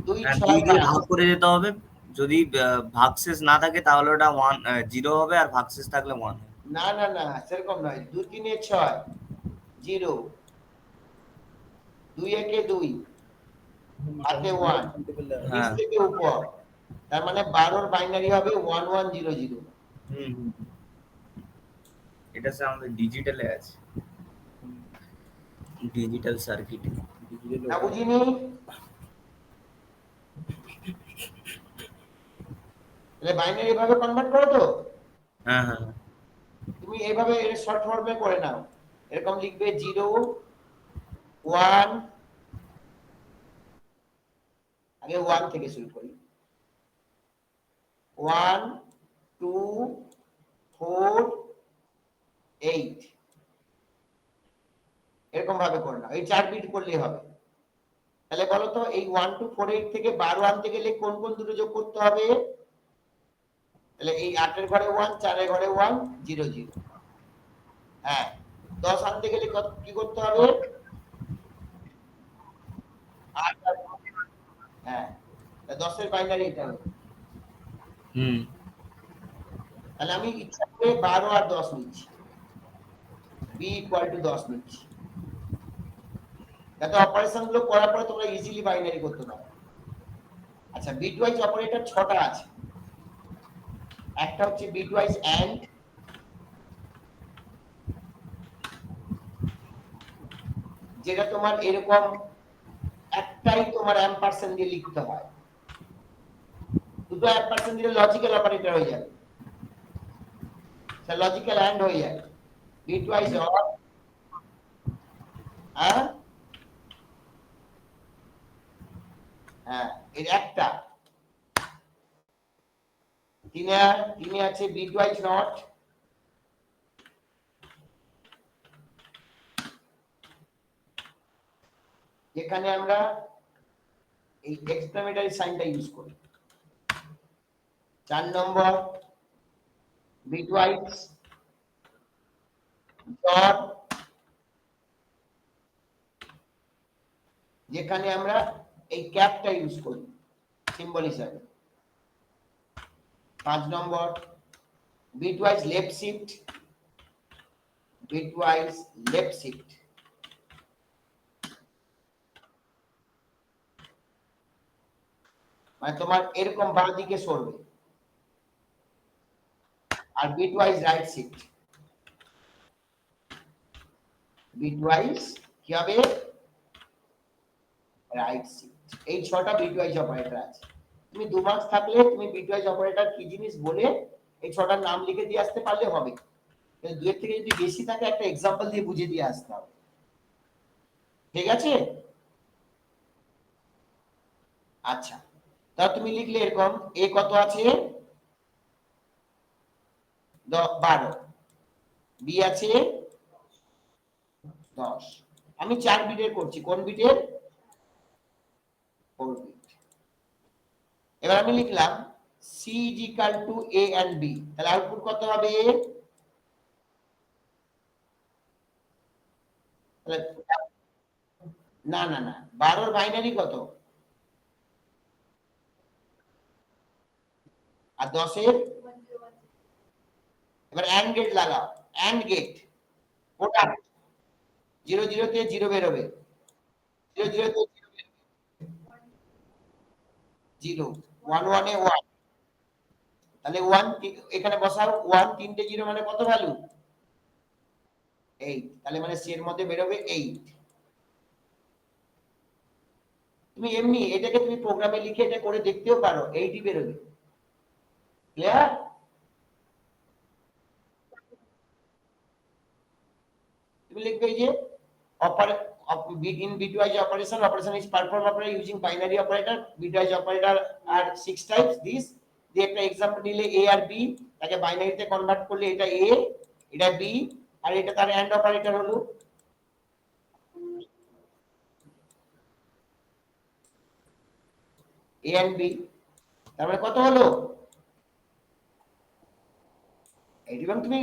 2 হ্যাঁ, 6 2 দিয়ে ভাগ 12। করে যেতে হবে। যদি ভাগশেষ না থাকে তাহলে ওটা 0 হবে, আর ভাগশেষ থাকলে 1 হবে। না না না, সেরকম নয়। 2 3 6 0, 2 1 2, হাতে 1, নিচ হ্যাঁ। থেকে উপর, তার মানে 12 এর বাইনারি হবে 1100। হুম হুম। এটা স্যার আমাদের ডিজিটালে আছে, ডিজিটাল সার্কিট। না বুঝিনি? তাহলে বাইনারি এভাবে কনভার্ট করো তো? হ্যাঁ হ্যাঁ তুমি এইভাবে এর শর্ট ফর্মে করে নাও। এরকম লিখবে 0 1, আগে 1 থেকে শুরু করি। 1 2 4 8, এরকম ভাবে করে নাও। এই 4 বিট করলেই হবে। তাহলে বলো তো এই 1 2 4 8 থেকে 12 আনতে গেলে কোন কোন দুটো যোগ করতে হবে? তাহলে এই 8 এর ঘরে 1, 4 এর ঘরে 1 0 0। হ্যাঁ, 10 আনতে গেলে কি করতে হবে? 8 আর 2, হ্যাঁ, 10 এর বাইনারি এটা হবে। হুম। তাহলে আমি ইচ্ছা করে 12 আর 10 নিচ্ছি, b ইকুয়াল টু 10 নিচ্ছি, যাতে অপারেশন গুলো করার পরে তোমরা ইজিলি বাইনারি করতে পারো। আচ্ছা, বিট ওয়াইজ অপারেটর 6টা আছে। একটা হচ্ছে বিট ওয়াইজ এন্ড, যেটা তোমার এরকম একটাই তোমার এম্পারসেন্ট দিয়ে লিখতে হয়। দুটো এম্পারসেন্ট দিলে লজিক্যাল অপারেটর হয়ে যাবে, লজিক্যাল এন্ড হয়ে যায়। বিট ওয়াইজ অর, হ্যাঁ হ্যাঁ, এর একটা। তিনে আছে বিট ওয়াইজ নট, যেখানে আমরা এই এক্সক্লামেটরি সাইনটা ইউজ করি। 4 নম্বর বিট ওয়াইজ ডট, যেখানে আমরা এই ক্যাপটা ইউজ করি সিম্বল হিসাবে। 5 নম্বর bitwise left shift, bitwise left shift, মানে তোমার এরকম বাঁ দিকে সরবে, আর বিটওয়াইজ রাইট শিফট, বিটওয়াইজ কি হবে রাইট শিফট। এই ছটা বিটওয়াইজ অপারেটর আছে। তুমি 2 মার্কস থাকলে তুমি বিটওয়াইজ অপারেটর কি জিনিস বলে এই ছটার নাম লিখে দিয়ে আসতে পারলে হবে, কিন্তু দুয়ের থেকে যদি বেশি থাকে একটা এক্সাম্পল দিয়ে বুঝিয়ে দিয়ে আসতে হবে, ঠিক আছে? আচ্ছা, তা তুমি লিখলে এরকম এ কত আছে 12, বি আছে 10। আমি 4 বিটের করছি, কোন বিটের? 4 বিট। এবার আমি লিখলাম c is equal to a and b, তাহলে আউটপুট কত হবে? না না না, 12 এর বাইনারি কত আর 10 এর? এবার এন্ড গেট লাগাও, এন্ড গেট প্রোডাক্ট 0 0 তে 0 বেরোবে, 0 0 তে 0, 1 1 এ 1, তাহলে 1 এখানে বসাও, 1 তিনটে 0 মানে কত ভ্যালু? 8, তাহলে মানে সি এর মধ্যে বেরোবে 8। তুমি এমনি এটাকে তুমি প্রোগ্রামে লিখে এটা করে দেখতেও পারো, 8ই বেরোবে। ক্লিয়ার? তুমি লিখবে যে in bitwise operation is performed after using binary operator, bitwise operator are 6 types this, দিয়ে একটা एग्जांपल নিলে a আর b, তাকে বাইনারিতে কনভার্ট করলে এটা a এটা b আর এটা তার এন্ড অপারেটর হলো। a and b, তার মানে কত হলো? এইরকম তুমি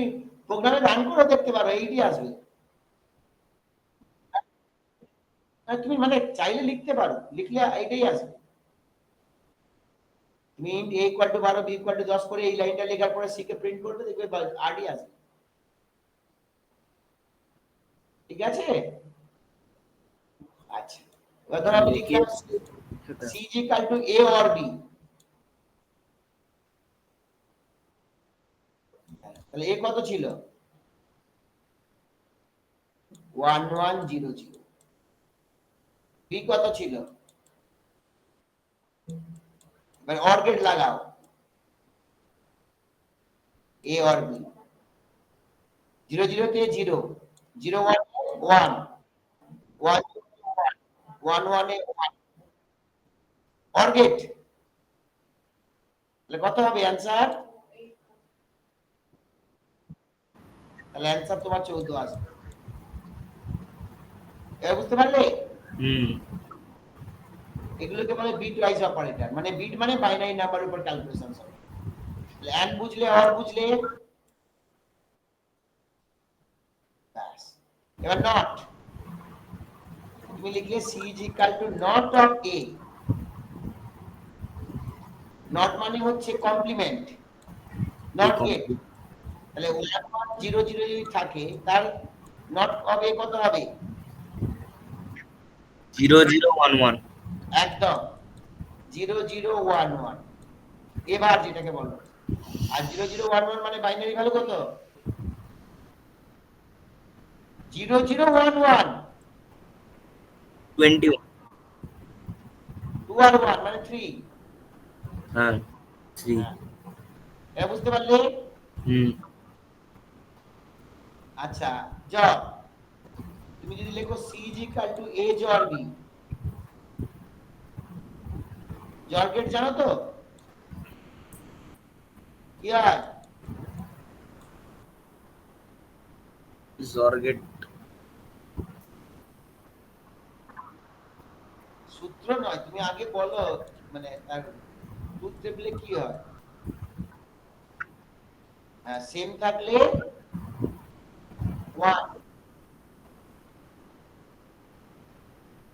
প্রোগ্রামে রান করে দেখতে পারো, এইটি আসবে। তুমি মানে চাইলে লিখতে পারো, লিখলে এটাই আসবে। তুমি int a equal to 12 b equal to 10 করে এই লাইনটা লেখার পরে c কে প্রিন্ট করবে, দেখবে আরডি আসবে। ঠিক আছে? আচ্ছা, এবার ধরো আমি লিখলাম c is equal to a or b, তাহলে a কত ছিল? 1 1 0 0, b কত ছিল? মানে অর গেট লাগাও, a or b, 0 0 তে 0, 0 1 1, 1 1 1 এ 1, অর গেট, তাহলে কত হবে অ্যানসার? তাহলে অ্যানসার তোমার 14 আসবে। এবার বুঝতে পারলে? এগুলোকে বলে বিট ওয়াইজ অপারেটর, মানে বিট মানে বাইনারি নাম্বার উপর ক্যালকুলেশন হবে। তাহলে এন্ড বুঝলে অর বুঝলে ব্যাস। এবার নট, তুমি লিখলে c is equal to not of a, not মানে হচ্ছে কমপ্লিমেন্ট, নট গেট, তাহলে 1 1 0 0 যদি থাকে তার নট অফ এ কত হবে? 0 0 1 1, একদম 0 0 1 1, এবার যেটাকে বলো। আর 0 0 1 1 মানে বাইনারি ভ্যালু কত? 0 0 1 1, 21, 2 আর 1 মানে 3। হ্যাঁ 3। এটা বুঝতে পারলে? আচ্ছা, জর, তুমি যদি লেখো c is equal to a জর b, জর গেট জানো তো কি হয়? জর গেট সূত্র নয়, তুমি আগে বলো, মানে তার ট্রুথ টেবিলে কি হয়? হ্যাঁ, সেম থাকলে 1,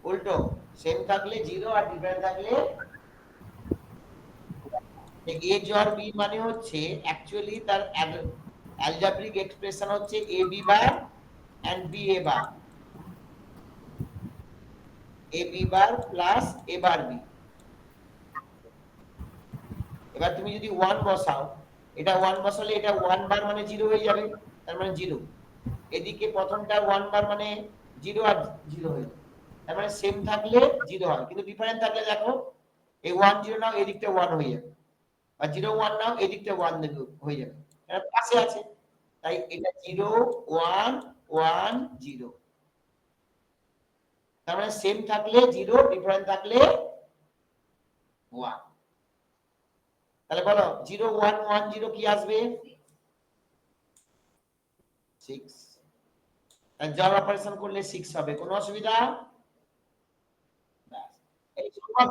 উল্টো সেম থাকলে 0 আর ডিফারেন্ট থাকলে a জর b মানে হচ্ছে অ্যাকচুয়ালি তার অ্যালজেব্রিক এক্সপ্রেশন হচ্ছে ab bar and b a bar, a b bar plus a bar b। এবার তুমি যদি 1 বসাও, এটা 1 বসালে এটা 1 বার মানে 0 হয়ে যাবে, তার মানে 0। এদিকে প্রথমটা 1 বার মানে 0 আর 0 হয়ে যাবে, তার মানে সেম থাকলে 0 হয়, কিন্তু ডিফারেন্ট থাকলে দেখো এই 1 0 নাও এদিকটা 1 হয়ে যাবে, আর 0 1 নাও এদিকটা 1 হয়ে যাবে, এটা পাশে আছে, তাই এটা 0 1 1 0। তার মানে সেম থাকলে 0, ডিফারেন্ট থাকলে 1। তাহলে বলো 0 1 1 0 কি আসবে? 6। তাহলে জব অপারেশন করলে 6 হবে, কোনো অসুবিধা? ব্যাস, এই সব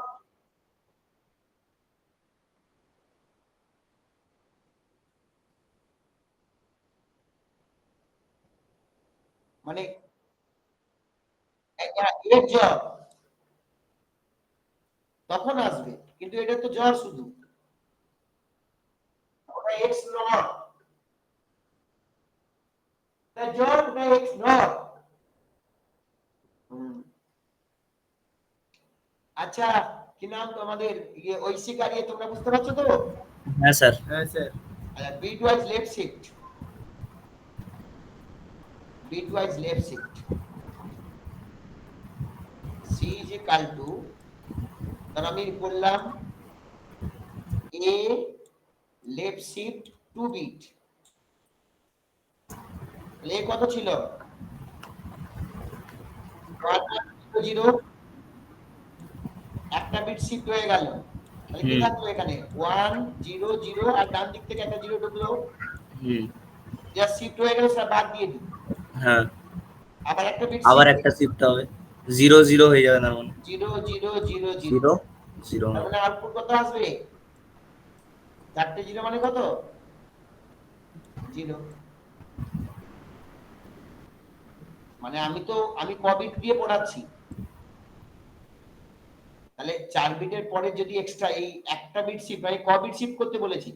মানে এর জব তখন আসবে, কিন্তু এটা তো জ্বর শুধু, ওটা এক্স নট, এটা জ্বর, ওটা এক্স নট। আচ্ছা, কি নাম তোমাদের ঐশিক আর তোমরা বুঝতে পারছো তো? হ্যাঁ স্যার। হ্যাঁ sir. Bitwise left shift, bitwise left shift c is equal to, তাহলে আমি বললাম a লেফট শিফট 2 বিট, তাহলে কত ছিল? 1 0, একটা বিট শিফট হয়ে গেল, তাহলে কি থাকলো এখানে 1 0 0, আর ডান দিক থেকে একটা 0 ঢুকলো, যা শিফট হয়ে গেল সেটা বাদ দিয়ে দিই, হ্যাঁ, আবার একটা বিট আবার একটা শিফট হবে, 0 0 হয়ে যাবে, তার মানে 0 0 0 0 0, 0। তার মানে আউটপুট কত আসবে? চারটে 0 মানে কত? 0। মানে আমি ক বিট দিয়ে পড়াচ্ছি, তাহলে 4 বিটের পরে যদি এক্সট্রা এই একটা বিট শিফট, মানে ক বিট শিফট করতে বলেছি,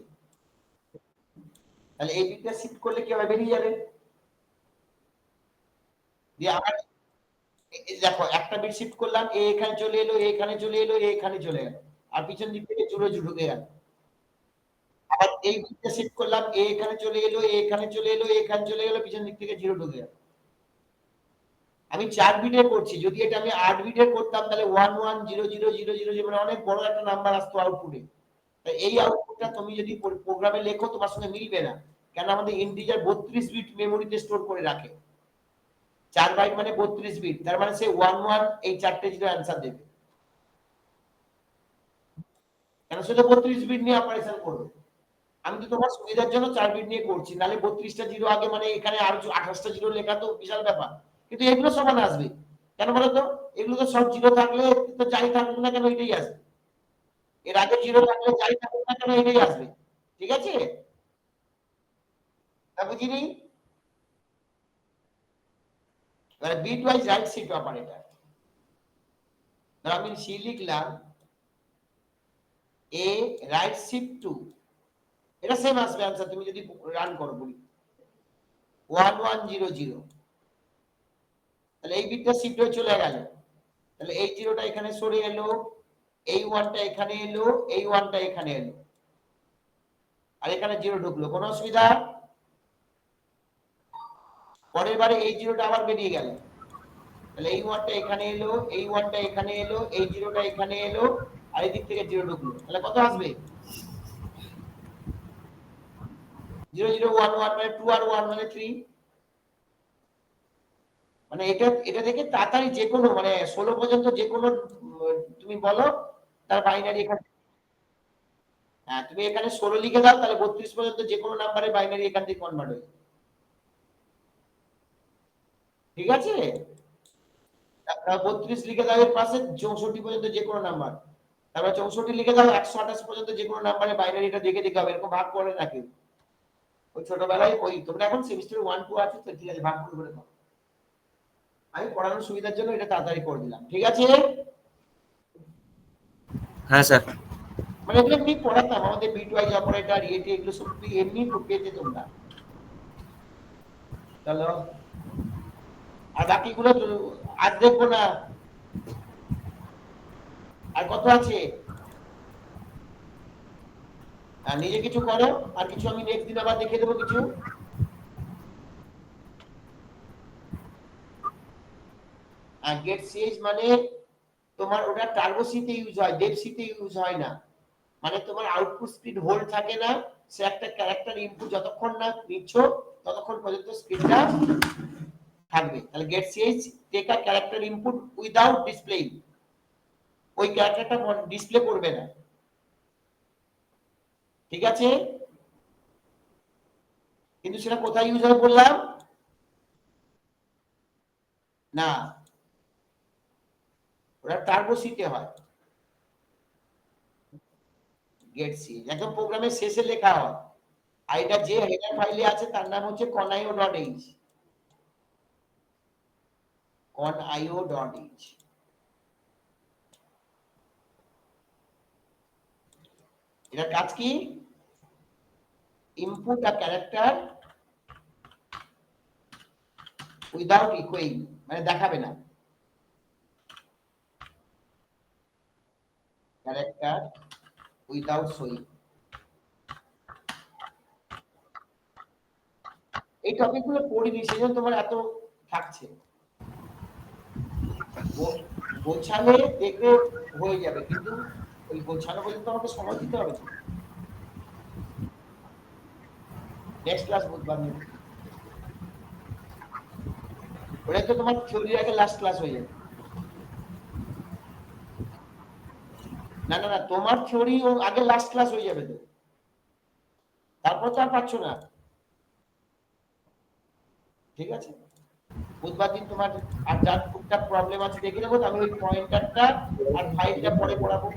তাহলে এই বিটটা শিফট করলে কি হবে? বেরিয়ে যাবে। দিয়ে আবার দেখো একটা বিট শিফট করলাম, এ এখানে চলে এলো, এ এখানে চলে এলো, এ এখানে চলে গেল, আর পিছন দিক থেকে 0 ঢুকে গেল। আবার এই বিটটা শিফট করলাম, এ এখানে চলে এলো, এ এখানে চলে এলো, এ এখানে চলে গেল, পিছন দিক থেকে 0 ঢুকে গেল। আমি 4 বিটের করছি, যদি এটা আমি 8 বিটের করতাম তাহলে 1 1 0 0 0 0 মানে অনেক বড় একটা নাম্বার আসতো আউটপুটে। তাই এই আউটপুটটা তুমি যদি প্রোগ্রামে লেখো তোমার সঙ্গে মিলবে না, কেন আমাদের ইন্টিজার 32 বিট মেমোরিতে স্টোর করে রাখে, 4 বাইট মানে 32 বিট, তার মানে সে 1 1 এই চারটে 0 অ্যানসার দেবে, কেন সেটা 32 বিট নিয়ে অপারেশন করবে। আমি তো তোমার সুবিধার জন্য 4 বিট নিয়ে করছি, নালে 32টা 0 আগে মানে এখানে আর 28টা 0 লেখা তো বিশাল ব্যাপার, কিন্তু এগুলো সমান আসবে, কেন বলো তো? এগুলো তো সব 0 থাকলে তো যাই থাকুক না কেন এটাই আসবে, এর আগে 0 থাকলে যাই থাকুক না কেন এটাই আসবে, ঠিক আছে? তা বুঝিনি? এবারে bitwise right shift operator, ধর আমি সি লিখলাম এ রাইট শিফট 2, এটা সেম আসবে आंसर, তুমি যদি রান করো বলি 1 1 0 0, তাহলে এই বিটটা শিফট হয়ে চলে গেল, তাহলে এই 0টা এখানে সরে এলো, এই 1টা এখানে এলো, এই 1টা এখানে এলো, আর এখানে 0 ঢুকলো, কোনো অসুবিধা? পরের বারে এই 0টা আবার বেরিয়ে গেল, তাহলে এই 1টা এখানে এলো, এই 1টা এখানে এলো, এই 0টা এখানে এলো, আর এই দিক থেকে 0 ঢুকলো, তাহলে কত আসবে? 0 0 1 1 মানে 2 আর 1 মানে 3, মানে এটা দেখে তাড়াতাড়ি যে কোনো মানে 16 পর্যন্ত যে কোনো তুমি বলো তার বাইনারি এখানে, হ্যাঁ তুমি এখানে 16 লিখে দাও, তাহলে 32 পর্যন্ত যে কোনো নাম্বারের বাইনারি এখান থেকে কনভার্ট হয়ে, ঠিক আছে? 32 লিখে দাও এর পাশে 64 পর্যন্ত যে কোনো নাম্বার, তারপর 64 লিখে দাও 128 পর্যন্ত যে কোনো নাম্বারের বাইনারিটা দেখে দেখে হবে, এরকম ভাগ করে নাকি ওই ছোটবেলায় ওই তোমরা এখন সেমিস্টার 1 2 আছে তো, ঠিক আছে ভাগ করে করে দাও, আমি পড়ানোর সুবিধার জন্য এটা তাড়াতাড়ি করে দিলাম, ঠিক আছে? হ্যাঁ স্যার। মানে এগুলো এমনি পড়াতাম, আমাদের বিট ওয়াইজ অপারেটর এটি এগুলো সব এমনি পেতে তোমরা। চলো আর বাকিগুলো আর দেখবো না। আর কত আছে? আর নিজে কিছু করো, আর কিছু আমি নেক্সট দিন আবার দেখে দেবো কিছু। আর গেট সিএইচ মানে তোমার ওটা টার্বো সিতে ইউজ হয়, ডেপ সিতে ইউজ হয় না। মানে তোমার আউটপুট স্পিড হোল্ড থাকে না, সে একটা ক্যারেক্টার ইনপুট যতক্ষণ না নিচ্ছ ততক্ষণ পর্যন্ত স্পিডটা থাকবে। তাহলে get CH take a character input without displaying, ওই ক্যারেক্টারটা ডিসপ্লে করবে না। ঠিক আছে? কিন্তু সেটা কোথায় ইউজ হয় বললাম না, ওটা টার্বো সিতে হয়। গেট সি একদম প্রোগ্রামের শেষে লেখা হয়। আর এটা যে হেডার ফাইলে আছে তার নাম হচ্ছে conio.h, conio.h। এটা কাজ কি? ইনপুট আ ক্যারেক্টার উইদাউট ইকুইং, মানে দেখাবে না ক্যারেক্টার উইদাউট শোয়িং। এই টপিকগুলো পড়িনি, সেজন্য তোমার এত থাকছে। গোছালে দেখবে হয়ে যাবে, কিন্তু ওই গোছানো পর্যন্ত আমাকে সময় দিতে হবে। নেক্সট ক্লাস বুধবার নেব। ওটা তো তোমার থিওরির আগে লাস্ট ক্লাস হয়ে যাবে। না না না, তোমার থিওরি আগে লাস্ট ক্লাস হয়ে যাবে তো, তারপর তো আর পাচ্ছ না। ঠিক আছে, বুধবার দিন তোমার আর যার টুকটাক প্রবলেম আছে দেখে নেবো, আমি ওই পয়েন্টারটা আর ফাইলটা পরে পড়াবো।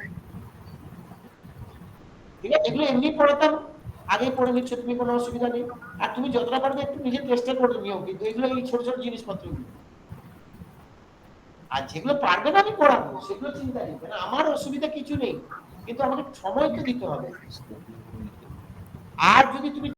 ঠিক আছে, এগুলো এমনি পড়াতাম, আগে পড়ে নিচ্ছ তুমি, কোনো অসুবিধা নেই। আর তুমি যতটা পারবে একটু নিজে চেষ্টা করে নিও, কিন্তু এগুলো এই ছোট ছোট জিনিসপত্রগুলো। আর যেগুলো পারবে না আমি পড়াবো, সেগুলো চিন্তা নেই, মানে আমার অসুবিধা কিছু নেই, কিন্তু আমাকে সময় তো দিতে হবে। আর যদি তুমি